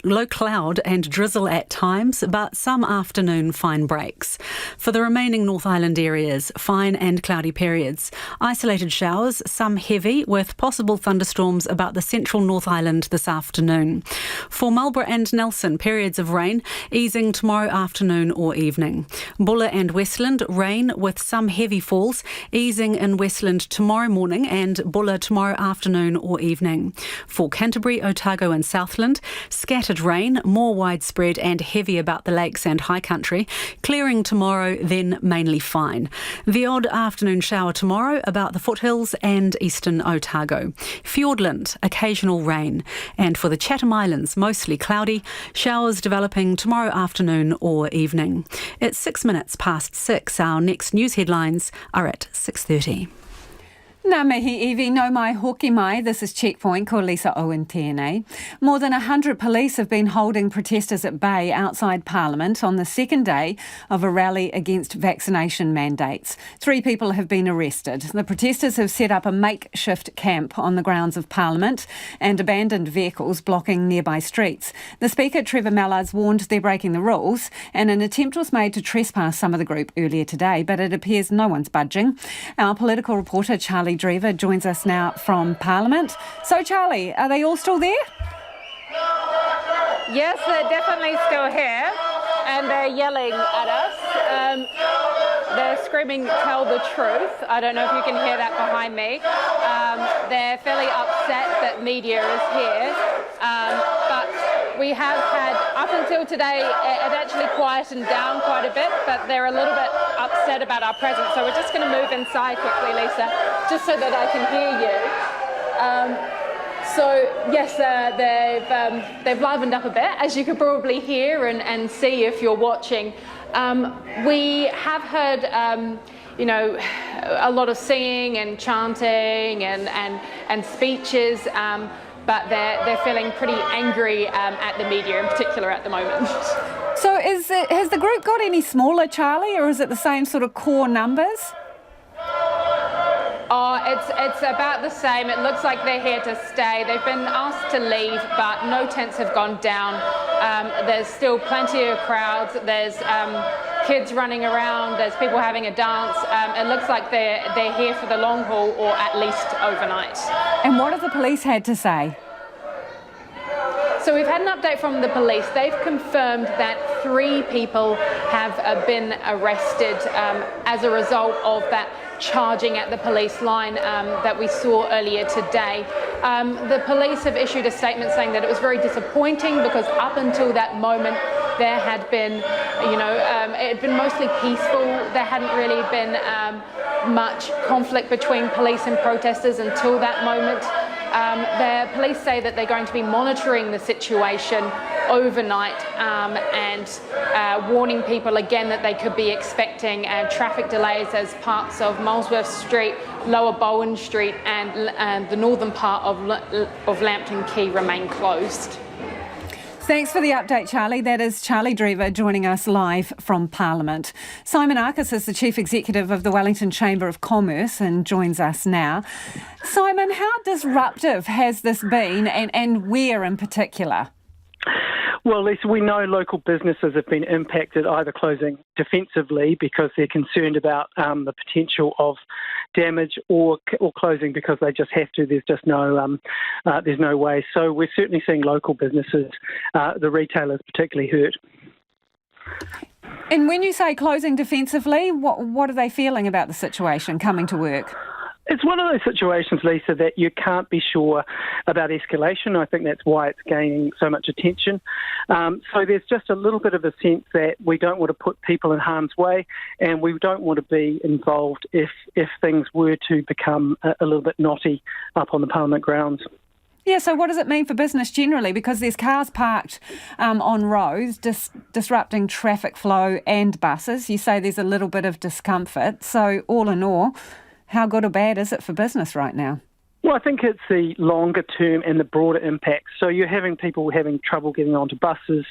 and drizzle at times, but some afternoon fine breaks. For the remaining North Island areas, fine and cloudy periods. Isolated showers, some heavy, with possible thunderstorms about the central North Island this afternoon. For Marlborough and Nelson, periods of rain, easing tomorrow afternoon or evening. Buller and Westland, rain with some heavy falls, easing in Westland tomorrow morning and Buller tomorrow afternoon or evening. For Canterbury, Otago and Southland, scattered rain, more widespread and heavy about the lakes and high country, clearing tomorrow, then mainly fine. The odd afternoon shower tomorrow about the foothills and eastern Otago. Fiordland, occasional rain. And for the Chatham Islands, mostly cloudy, showers developing tomorrow afternoon or evening. It's 6 minutes past 6. Our next news headlines are at 6:30. Nā mihi iwi no mai hoki mai. This is Checkpoint, ko Lisa Owen tēnei. More than 100 police have been holding protesters at bay outside Parliament on the second day of a rally against vaccination mandates. 3 people have been arrested. The protesters have set up a makeshift camp on the grounds of Parliament and abandoned vehicles blocking nearby streets. The Speaker, Trevor Mallard's, warned they're breaking the rules, and an attempt was made to trespass some of the group earlier today, but it appears no one's budging. Our political reporter, Charlie Drever, joins us now from Parliament. So, Charlie, are they all still there? Yes, they're definitely still here, and they're yelling at us. They're screaming, "Tell the truth." I don't know if you can hear that behind me. They're fairly upset that media is here, but we have had, up until today, it actually quietened down quite a bit, but they're a little bit upset about our presence. So we're just going to move inside quickly, Lisa, just so that I can hear you. So yes, they've livened up a bit, as you could probably hear and see if you're watching. We have heard, a lot of singing and chanting and speeches. But they're feeling pretty angry at the media in particular at the moment. So has the group got any smaller, Charlie, or is it the same sort of core numbers? Oh, it's about the same. It looks like they're here to stay. They've been asked to leave, but no tents have gone down. There's still plenty of crowds. There's kids running around. There's people having a dance. It looks like they're here for the long haul, or at least overnight. And what have the police had to say? So we've had an update from the police. They've confirmed that 3 people have been arrested as a result of that charging at the police line that we saw earlier today. The police have issued a statement saying that it was very disappointing because up until that moment there had been, it had been mostly peaceful. There hadn't really been much conflict between police and protesters until that moment. The police say that they're going to be monitoring the situation overnight and warning people again that they could be expecting traffic delays as parts of Molesworth Street, Lower Bowen Street and the northern part of Lambton Quay remain closed. Thanks for the update, Charlie. That is Charlie Drever joining us live from Parliament. Simon Arcus is the Chief Executive of the Wellington Chamber of Commerce and joins us now. Simon, how disruptive has this been and where in particular? Well, Lisa, we know local businesses have been impacted either closing defensively because they're concerned about the potential of damage, or closing because they just have to. There's just there's no way. So we're certainly seeing local businesses, the retailers particularly, hurt. And when you say closing defensively, what are they feeling about the situation coming to work? It's one of those situations, Lisa, that you can't be sure about escalation. I think that's why it's gaining so much attention. So there's just a little bit of a sense that we don't want to put people in harm's way, and we don't want to be involved if things were to become a little bit knotty up on the Parliament grounds. Yeah, so what does it mean for business generally? Because there's cars parked on roads, disrupting traffic flow and buses. You say there's a little bit of discomfort. So all in all, how good or bad is it for business right now? Well, I think it's the longer term and the broader impacts. So you're having people having trouble getting onto buses,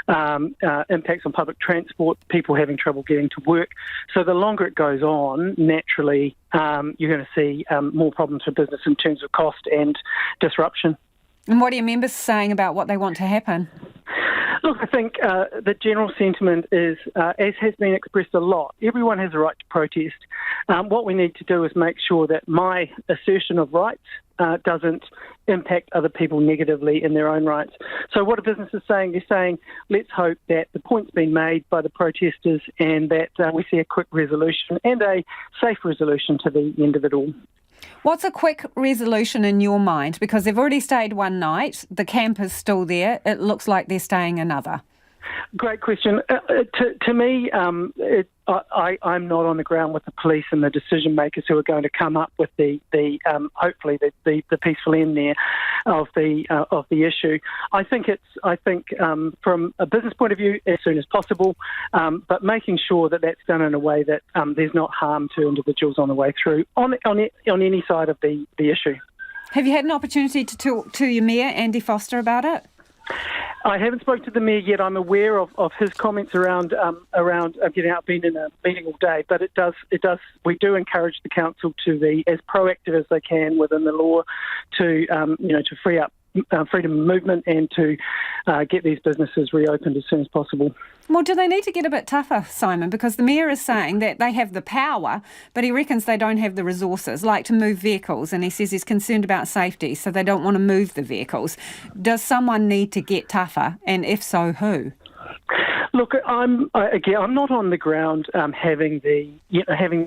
impacts on public transport, people having trouble getting to work. So the longer it goes on, naturally, you're going to see more problems for business in terms of cost and disruption. And what are your members saying about what they want to happen? Look, I think the general sentiment is, as has been expressed a lot, everyone has a right to protest. What we need to do is make sure that my assertion of rights doesn't impact other people negatively in their own rights. So what are businesses saying? They're saying, let's hope that the point's been made by the protesters and that we see a quick resolution and a safe resolution to the end of it all. What's a quick resolution in your mind? Because they've already stayed one night, the camp is still there, it looks like they're staying another. Great question. To me, I'm not on the ground with the police and the decision makers who are going to come up with hopefully the peaceful end there of the issue. I think from a business point of view, as soon as possible, but making sure that that's done in a way that there's not harm to individuals on the way through on any side of the issue. Have you had an opportunity to talk to your mayor, Andy Foster, about it? I haven't spoken to the mayor yet. I'm aware of his comments around getting out, being in a meeting all day. But it does. We do encourage the council to be as proactive as they can within the law to free up freedom of movement and to get these businesses reopened as soon as possible. Well, do they need to get a bit tougher, Simon? Because the Mayor is saying that they have the power, but he reckons they don't have the resources, like to move vehicles, and he says he's concerned about safety, so they don't want to move the vehicles. Does someone need to get tougher, and if so, who? Look, I'm not on the ground having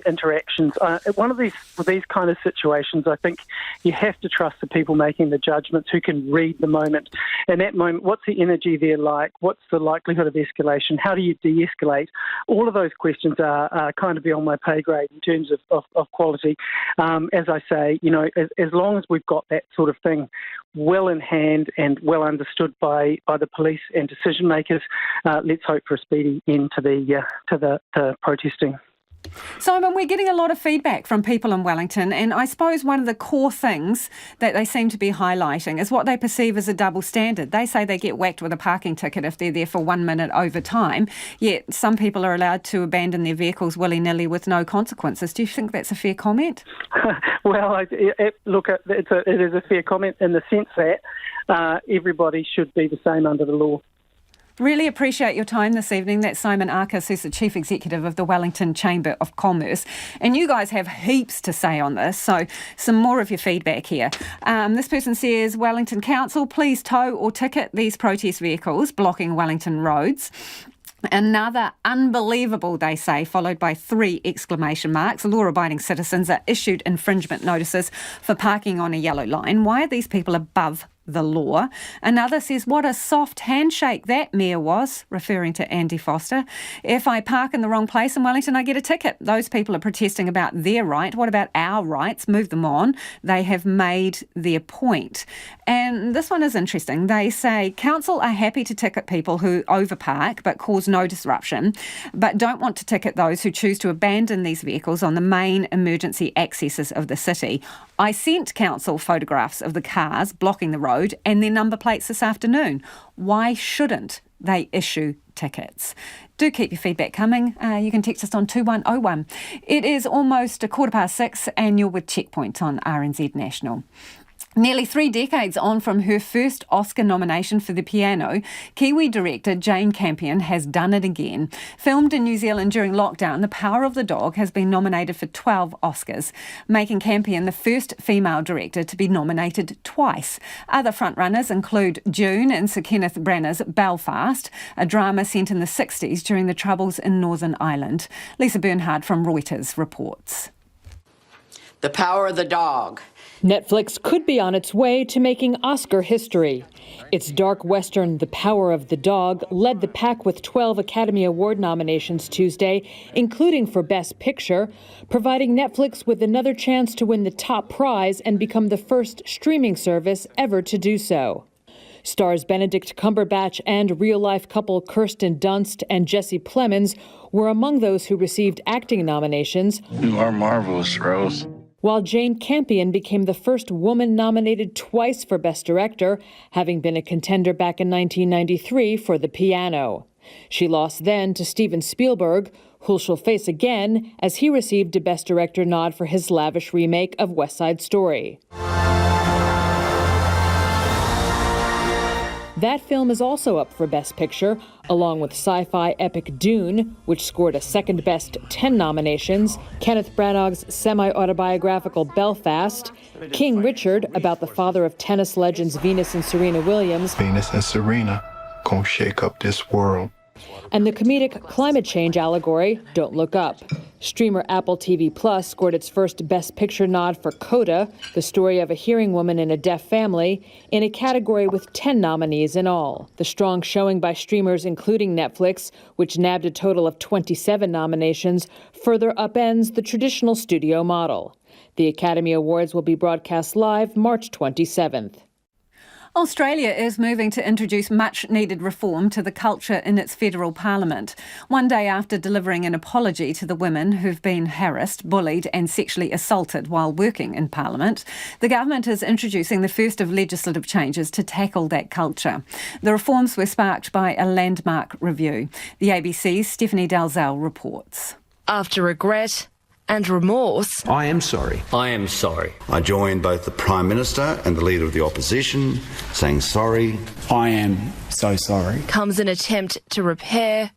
interactions. One of these kind of situations, I think you have to trust the people making the judgments who can read the moment. And that moment, what's the energy there like? What's the likelihood of escalation? How do you de-escalate? All of those questions are kind of beyond my pay grade in terms of quality. As I say, as long as we've got that sort of thing well in hand and well understood by the police and decision makers, let's hope for a speedy end to the protesting. Simon, we're getting a lot of feedback from people in Wellington, and I suppose one of the core things that they seem to be highlighting is what they perceive as a double standard. They say they get whacked with a parking ticket if they're there for 1 minute over time, yet some people are allowed to abandon their vehicles willy-nilly with no consequences. Do you think that's a fair comment? Well, it is a fair comment in the sense that everybody should be the same under the law. Really appreciate your time this evening. That's Simon Arcus, who's the Chief Executive of the Wellington Chamber of Commerce. And you guys have heaps to say on this, so some more of your feedback here. This person says, Wellington Council, please tow or ticket these protest vehicles blocking Wellington roads. Another unbelievable, they say, followed by 3 exclamation marks. Law-abiding citizens are issued infringement notices for parking on a yellow line. Why are these people above the law? Another says, what a soft handshake that mayor was, referring to Andy Foster. If I park in the wrong place in Wellington, I get a ticket. Those people are protesting about their right. What about our rights? Move them on. They have made their point. And this one is interesting. They say council are happy to ticket people who overpark but cause no disruption, but don't want to ticket those who choose to abandon these vehicles on the main emergency accesses of the city. I sent council photographs of the cars blocking the road road and their number plates this afternoon. Why shouldn't they issue tickets? Do keep your feedback coming. You can text us on 2101. It is almost 6:15 and you're with Checkpoint on RNZ National. Nearly 3 decades on from her first Oscar nomination for the piano, Kiwi director Jane Campion has done it again. Filmed in New Zealand during lockdown, The Power of the Dog has been nominated for 12 Oscars, making Campion the first female director to be nominated twice. Other frontrunners include June and Sir Kenneth Branagh's Belfast, a drama set in the 60s during the Troubles in Northern Ireland. Lisa Bernhard from Reuters reports. The Power of the Dog. Netflix could be on its way to making Oscar history. Its dark western, The Power of the Dog, led the pack with 12 Academy Award nominations Tuesday, including for Best Picture, providing Netflix with another chance to win the top prize and become the first streaming service ever to do so. Stars Benedict Cumberbatch and real-life couple Kirsten Dunst and Jesse Plemons were among those who received acting nominations. You are marvelous, Rose. While Jane Campion became the first woman nominated twice for Best Director, having been a contender back in 1993 for The Piano. She lost then to Steven Spielberg, who she'll face again as he received a Best Director nod for his lavish remake of West Side Story. That film is also up for Best Picture, along with sci-fi epic Dune, which scored a second best 10 nominations, Kenneth Branagh's semi-autobiographical Belfast, King Richard, about the father of tennis legends Venus and Serena Williams. Venus and Serena gonna shake up this world. And the comedic climate change allegory, Don't Look Up. Streamer Apple TV Plus scored its first Best Picture nod for Coda, the story of a hearing woman in a deaf family, in a category with 10 nominees in all. The strong showing by streamers including Netflix, which nabbed a total of 27 nominations, further upends the traditional studio model. The Academy Awards will be broadcast live March 27th. Australia is moving to introduce much-needed reform to the culture in its federal parliament. One day after delivering an apology to the women who've been harassed, bullied and sexually assaulted while working in parliament, the government is introducing the first of legislative changes to tackle that culture. The reforms were sparked by a landmark review. The ABC's Stephanie Dalzell reports. After regret and remorse. I am sorry. I am sorry. I join both the Prime Minister and the Leader of the Opposition saying sorry. I am so sorry. Comes an attempt to repair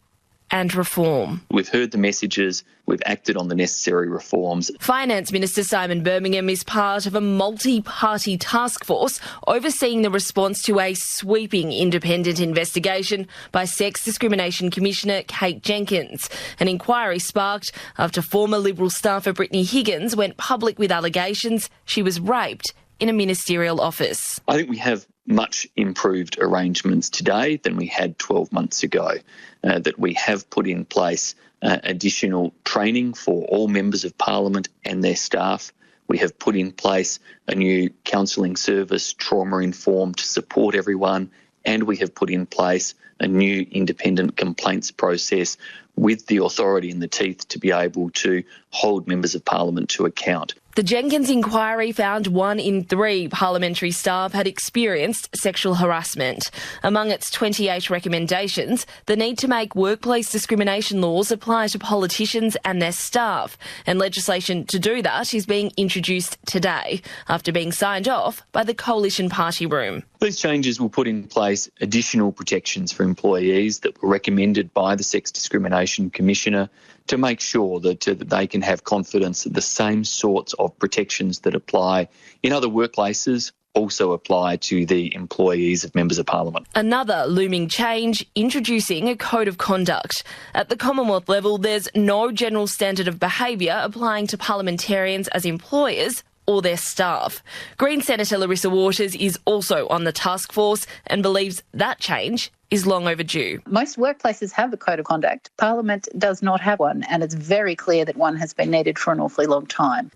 and reform. We've heard the messages, we've acted on the necessary reforms. Finance Minister Simon Birmingham is part of a multi-party task force overseeing the response to a sweeping independent investigation by Sex Discrimination Commissioner Kate Jenkins. An inquiry sparked after former Liberal staffer Brittany Higgins went public with allegations she was raped in a ministerial office. I think we have much improved arrangements today than we had 12 months ago, that we have put in place additional training for all members of Parliament and their staff. We have put in place a new counselling service, trauma-informed, to support everyone, and we have put in place a new independent complaints process with the authority in the teeth to be able to hold members of Parliament to account. The Jenkins inquiry found 1 in 3 parliamentary staff had experienced sexual harassment. Among its 28 recommendations, the need to make workplace discrimination laws apply to politicians and their staff, and legislation to do that is being introduced today after being signed off by the Coalition Party Room. These changes will put in place additional protections for employees that were recommended by the Sex Discrimination Commissioner to make sure that they can have confidence that the same sorts of protections that apply in other workplaces also apply to the employees of members of Parliament. Another looming change, introducing a code of conduct. At the Commonwealth level, there's no general standard of behaviour applying to parliamentarians as employers or their staff. Green Senator Larissa Waters is also on the task force and believes that change is long overdue. Most workplaces have a code of conduct. Parliament does not have one, and it's very clear that one has been needed for an awfully long time.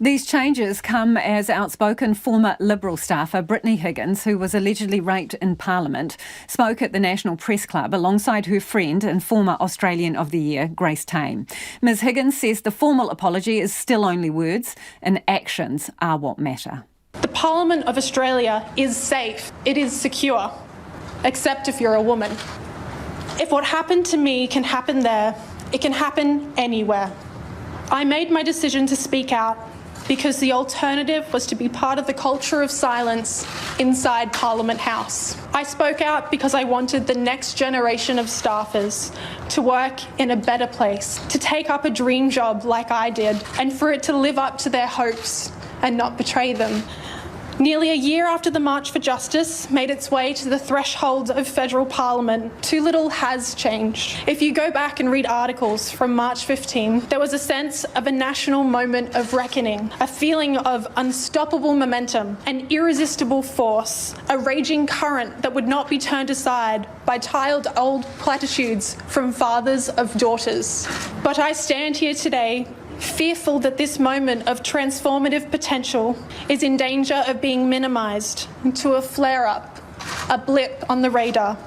These changes come as outspoken former Liberal staffer Brittany Higgins, who was allegedly raped in Parliament, spoke at the National Press Club alongside her friend and former Australian of the Year, Grace Tame. Ms Higgins says the formal apology is still only words and actions are what matter. The Parliament of Australia is safe. It is secure, except if you're a woman. If what happened to me can happen there, it can happen anywhere. I made my decision to speak out because the alternative was to be part of the culture of silence inside Parliament House. I spoke out because I wanted the next generation of staffers to work in a better place, to take up a dream job like I did, and for it to live up to their hopes and not betray them. Nearly a year after the March for Justice made its way to the threshold of federal parliament, too little has changed. If you go back and read articles from March 15, there was a sense of a national moment of reckoning, a feeling of unstoppable momentum, an irresistible force, a raging current that would not be turned aside by tired old platitudes from fathers of daughters. But I stand here today fearful that this moment of transformative potential is in danger of being minimised to a flare-up, a blip on the radar.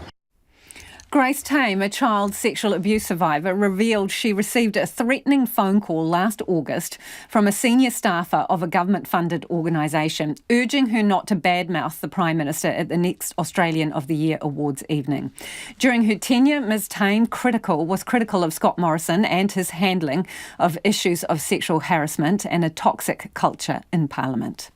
Grace Tame, a child sexual abuse survivor, revealed she received a threatening phone call last August from a senior staffer of a government-funded organisation, urging her not to badmouth the Prime Minister at the next Australian of the Year Awards evening. During her tenure, Ms Tame was critical of Scott Morrison and his handling of issues of sexual harassment and a toxic culture in Parliament.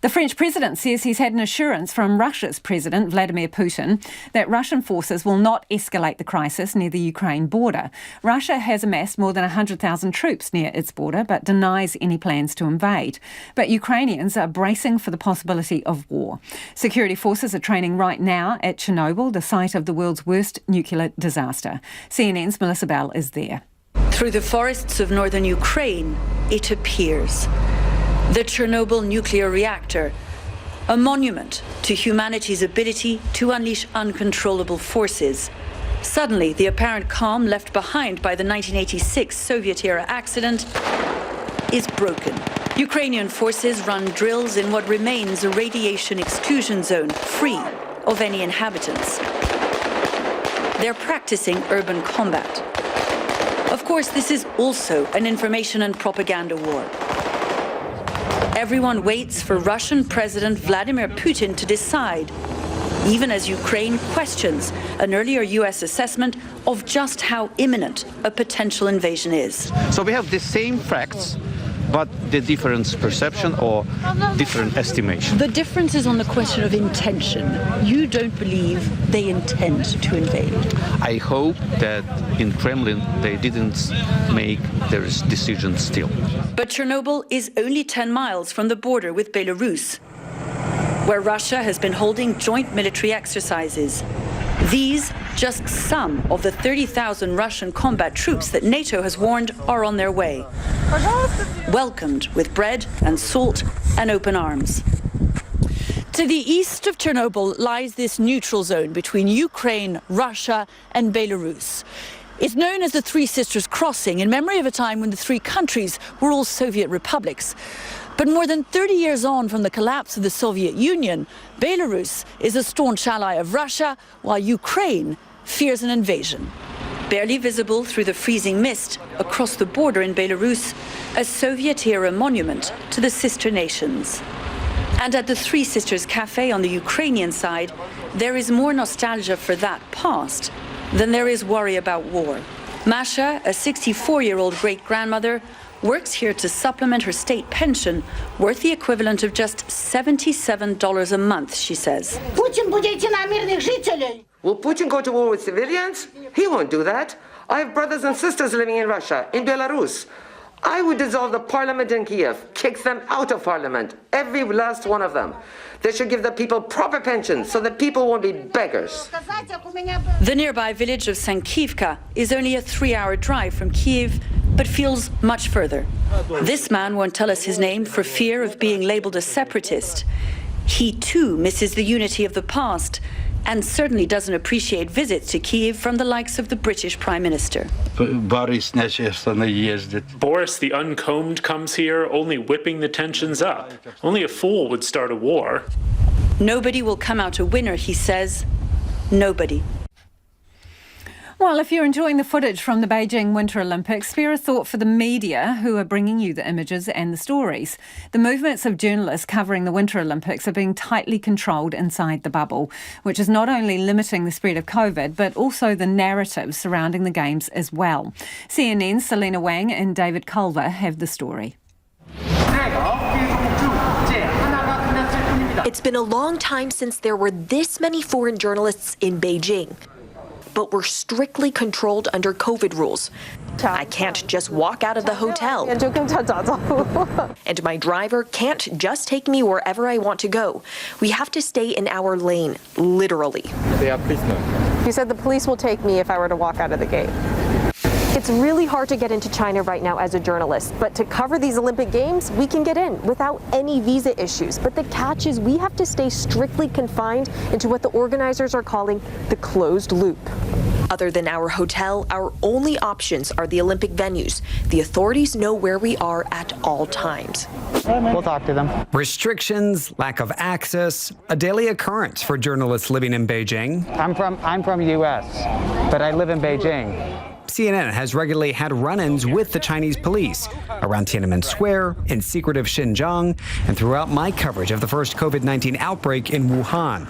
The French president says he's had an assurance from Russia's President Vladimir Putin that Russian forces will not escalate the crisis near the Ukraine border. Russia has amassed more than 100,000 troops near its border but denies any plans to invade. But Ukrainians are bracing for the possibility of war. Security forces are training right now at Chernobyl, the site of the world's worst nuclear disaster. CNN's Melissa Bell is there. Through the forests of northern Ukraine, it appears. The Chernobyl nuclear reactor, a monument to humanity's ability to unleash uncontrollable forces. Suddenly, the apparent calm left behind by the 1986 Soviet-era accident is broken. Ukrainian forces run drills in what remains a radiation exclusion zone, free of any inhabitants. They're practicing urban combat. Of course, this is also an information and propaganda war. Everyone waits for Russian President Vladimir Putin to decide, even as Ukraine questions an earlier US assessment of just how imminent a potential invasion is. So we have the same facts, but the different perception or different estimation. The difference is on the question of intention. You don't believe they intend to invade. I hope that in Kremlin they didn't make their decision still. But Chernobyl is only 10 miles from the border with Belarus, where Russia has been holding joint military exercises. These, just some of the 30,000 Russian combat troops that NATO has warned are on their way, welcomed with bread and salt and open arms. To the east of Chernobyl lies this neutral zone between Ukraine, Russia and Belarus. It's known as the Three Sisters Crossing, in memory of a time when the three countries were all Soviet republics. But more than 30 years on from the collapse of the Soviet Union, Belarus is a staunch ally of Russia, while Ukraine fears an invasion. Barely visible through the freezing mist across the border in Belarus, a Soviet-era monument to the sister nations. And at the Three Sisters Cafe on the Ukrainian side, there is more nostalgia for that past than there is worry about war. Masha, a 64-year-old great-grandmother, works here to supplement her state pension, worth the equivalent of just $77 a month, she says. Will Putin go to war with civilians? He won't do that. I have brothers and sisters living in Russia, in Belarus. I would dissolve the parliament in Kiev, kick them out of parliament, every last one of them. They should give the people proper pensions so that people won't be beggars. The nearby village of Sankivka is only a 3-hour drive from Kiev, but feels much further. This man won't tell us his name for fear of being labelled a separatist. He too misses the unity of the past and certainly doesn't appreciate visits to Kiev from the likes of the British Prime Minister. Boris the uncombed comes here, only whipping the tensions up. Only a fool would start a war. Nobody will come out a winner, he says. Nobody. Well, if you're enjoying the footage from the Beijing Winter Olympics, spare a thought for the media who are bringing you the images and the stories. The movements of journalists covering the Winter Olympics are being tightly controlled inside the bubble, which is not only limiting the spread of COVID, but also the narrative surrounding the Games as well. CNN's Selena Wang and David Culver have the story. It's been a long time since there were this many foreign journalists in Beijing. But we're strictly controlled under COVID rules. I can't just walk out of the hotel. And my driver can't just take me wherever I want to go. We have to stay in our lane, literally. You said the police will take me if I were to walk out of the gate. It's really hard to get into China right now as a journalist, but to cover these Olympic Games, we can get in without any visa issues. But the catch is we have to stay strictly confined into what the organizers are calling the closed loop. Other than our hotel, our only options are the Olympic venues. The authorities know where we are at all times. We'll talk to them. Restrictions, lack of access, a daily occurrence for journalists living in Beijing. I'm from U.S., but I live in Beijing. CNN has regularly had run-ins with the Chinese police around Tiananmen Square, in secretive Xinjiang, and throughout my coverage of the first COVID-19 outbreak in Wuhan.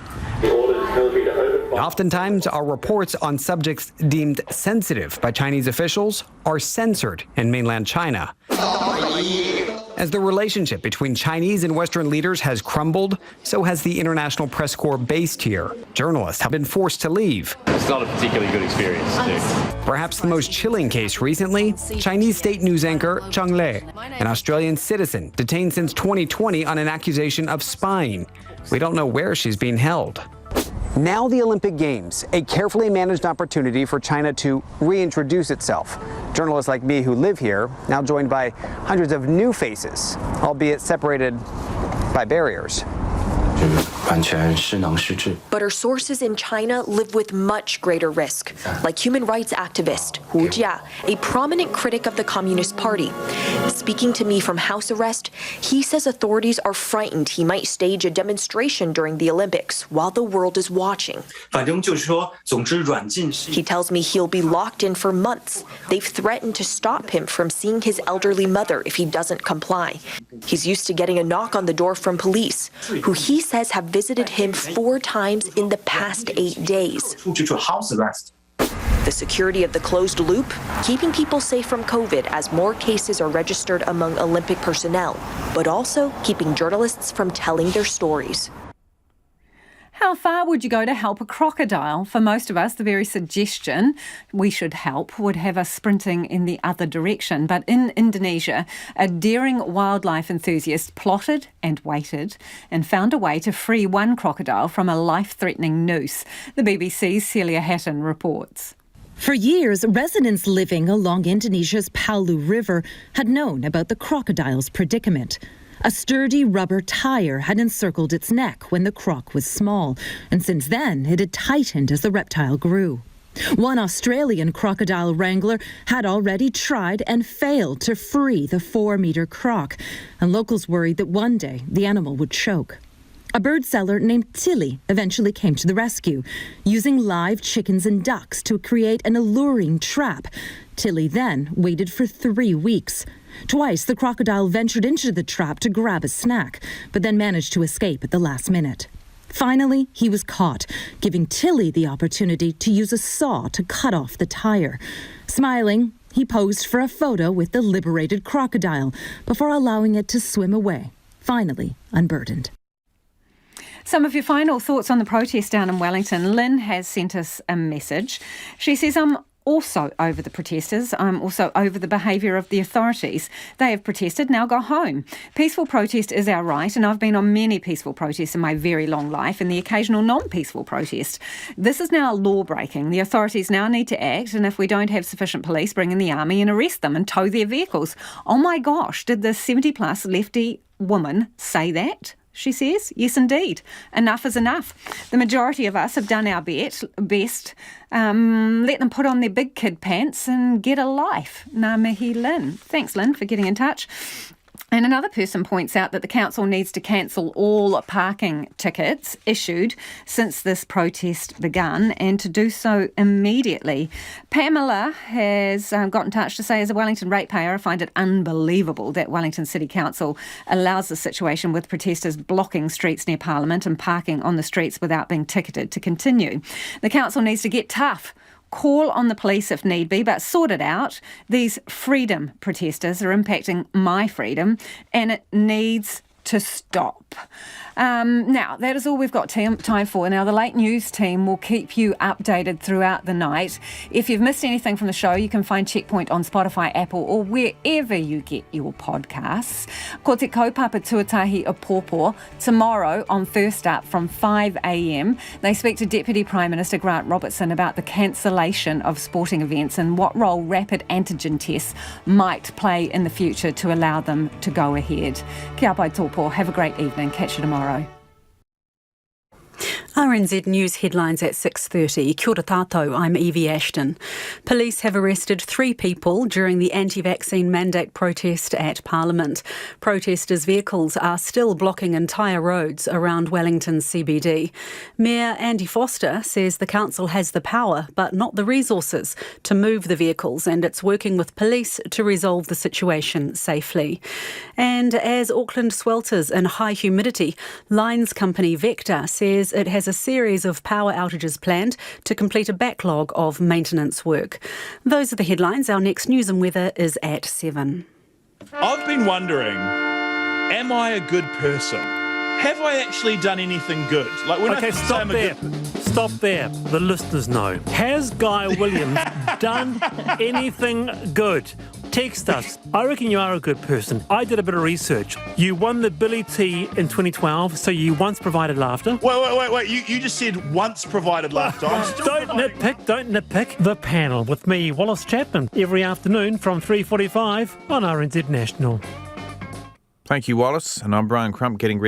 Oftentimes, our reports on subjects deemed sensitive by Chinese officials are censored in mainland China. As the relationship between Chinese and Western leaders has crumbled, so has the International Press Corps based here. Journalists have been forced to leave. It's not a particularly good experience to do. Perhaps the most chilling case recently, Chinese state news anchor Zhang Lei, an Australian citizen detained since 2020 on an accusation of spying. We don't know where she's being held. Now the Olympic Games, a carefully managed opportunity for China to reintroduce itself. Journalists like me who live here, now joined by hundreds of new faces, albeit separated by barriers. But our sources in China live with much greater risk, like human rights activist Hu Jia, a prominent critic of the Communist Party. Speaking to me from house arrest, he says authorities are frightened he might stage a demonstration during the Olympics while the world is watching. He tells me he'll be locked in for months. They've threatened to stop him from seeing his elderly mother if he doesn't comply. He's used to getting a knock on the door from police, who he says have visited him 4 times in the past 8 days. The security of the closed loop, keeping people safe from COVID as more cases are registered among Olympic personnel, but also keeping journalists from telling their stories. How far would you go to help a crocodile? For most of us, the very suggestion we should help would have us sprinting in the other direction. But in Indonesia, a daring wildlife enthusiast plotted and waited and found a way to free one crocodile from a life-threatening noose. The BBC's Celia Hatton reports. For years, residents living along Indonesia's Palu River had known about the crocodile's predicament. A sturdy rubber tire had encircled its neck when the croc was small, and since then it had tightened as the reptile grew. One Australian crocodile wrangler had already tried and failed to free the 4-metre croc, and locals worried that one day the animal would choke. A bird seller named Tilly eventually came to the rescue, using live chickens and ducks to create an alluring trap. Tilly then waited for 3 weeks. Twice, the crocodile ventured into the trap to grab a snack, but then managed to escape at the last minute. Finally, he was caught, giving Tilly the opportunity to use a saw to cut off the tire. Smiling, he posed for a photo with the liberated crocodile before allowing it to swim away, finally unburdened. Some of your final thoughts on the protest down in Wellington. Lynn has sent us a message. She says, I'm also over the protesters. I'm also over the behaviour of the authorities. They have protested, now go home. Peaceful protest is our right, and I've been on many peaceful protests in my very long life and the occasional non-peaceful protest. This is now law-breaking. The authorities now need to act, and if we don't have sufficient police, bring in the army and arrest them and tow their vehicles. Oh my gosh, did the 70-plus lefty woman say that? She says, yes, indeed. Enough is enough. The majority of us have done our best. Let them put on their big kid pants and get a life. Ngā mihi, Lynn. Thanks, Lynn, for getting in touch. And another person points out that the council needs to cancel all parking tickets issued since this protest began, and to do so immediately. Pamela has got in touch to say, as a Wellington ratepayer, I find it unbelievable that Wellington City Council allows the situation with protesters blocking streets near Parliament and parking on the streets without being ticketed to continue. The council needs to get tough. Call on the police if need be, but sort it out. These freedom protesters are impacting my freedom, and it needs to stop. Now, that is all we've got time for. Now, the late news team will keep you updated throughout the night. If you've missed anything from the show, you can find Checkpoint on Spotify, Apple, or wherever you get your podcasts. Ko te kaupapa tuatahi a pōpō tomorrow on First Up from 5 a.m. They speak to Deputy Prime Minister Grant Robertson about the cancellation of sporting events and what role rapid antigen tests might play in the future to allow them to go ahead. Kia pai tōpō. Have a great evening. Catch you tomorrow. RNZ News headlines at 6:30. Kia ora tātou, I'm Evie Ashton. Police have arrested 3 people during the anti-vaccine mandate protest at Parliament. Protesters' vehicles are still blocking entire roads around Wellington CBD. Mayor Andy Foster says the council has the power but not the resources to move the vehicles, and it's working with police to resolve the situation safely. And as Auckland swelters in high humidity, lines company Vector says it has a series of power outages planned to complete a backlog of maintenance work. Those are the headlines. Our next news and weather is at 7. I've been wondering, am I a good person? Have I actually done anything good? Like when okay, stop there. Stop there. The listeners know. Has Guy Williams done anything good? Text us. I reckon you are a good person. I did a bit of research. You won the Billy T in 2012, so you once provided laughter. Wait. You just said once provided laughter. Don't nitpick. The Panel with me, Wallace Chapman, every afternoon from 3:45 on RNZ National. Thank you, Wallace. And I'm Brian Crump, getting ready.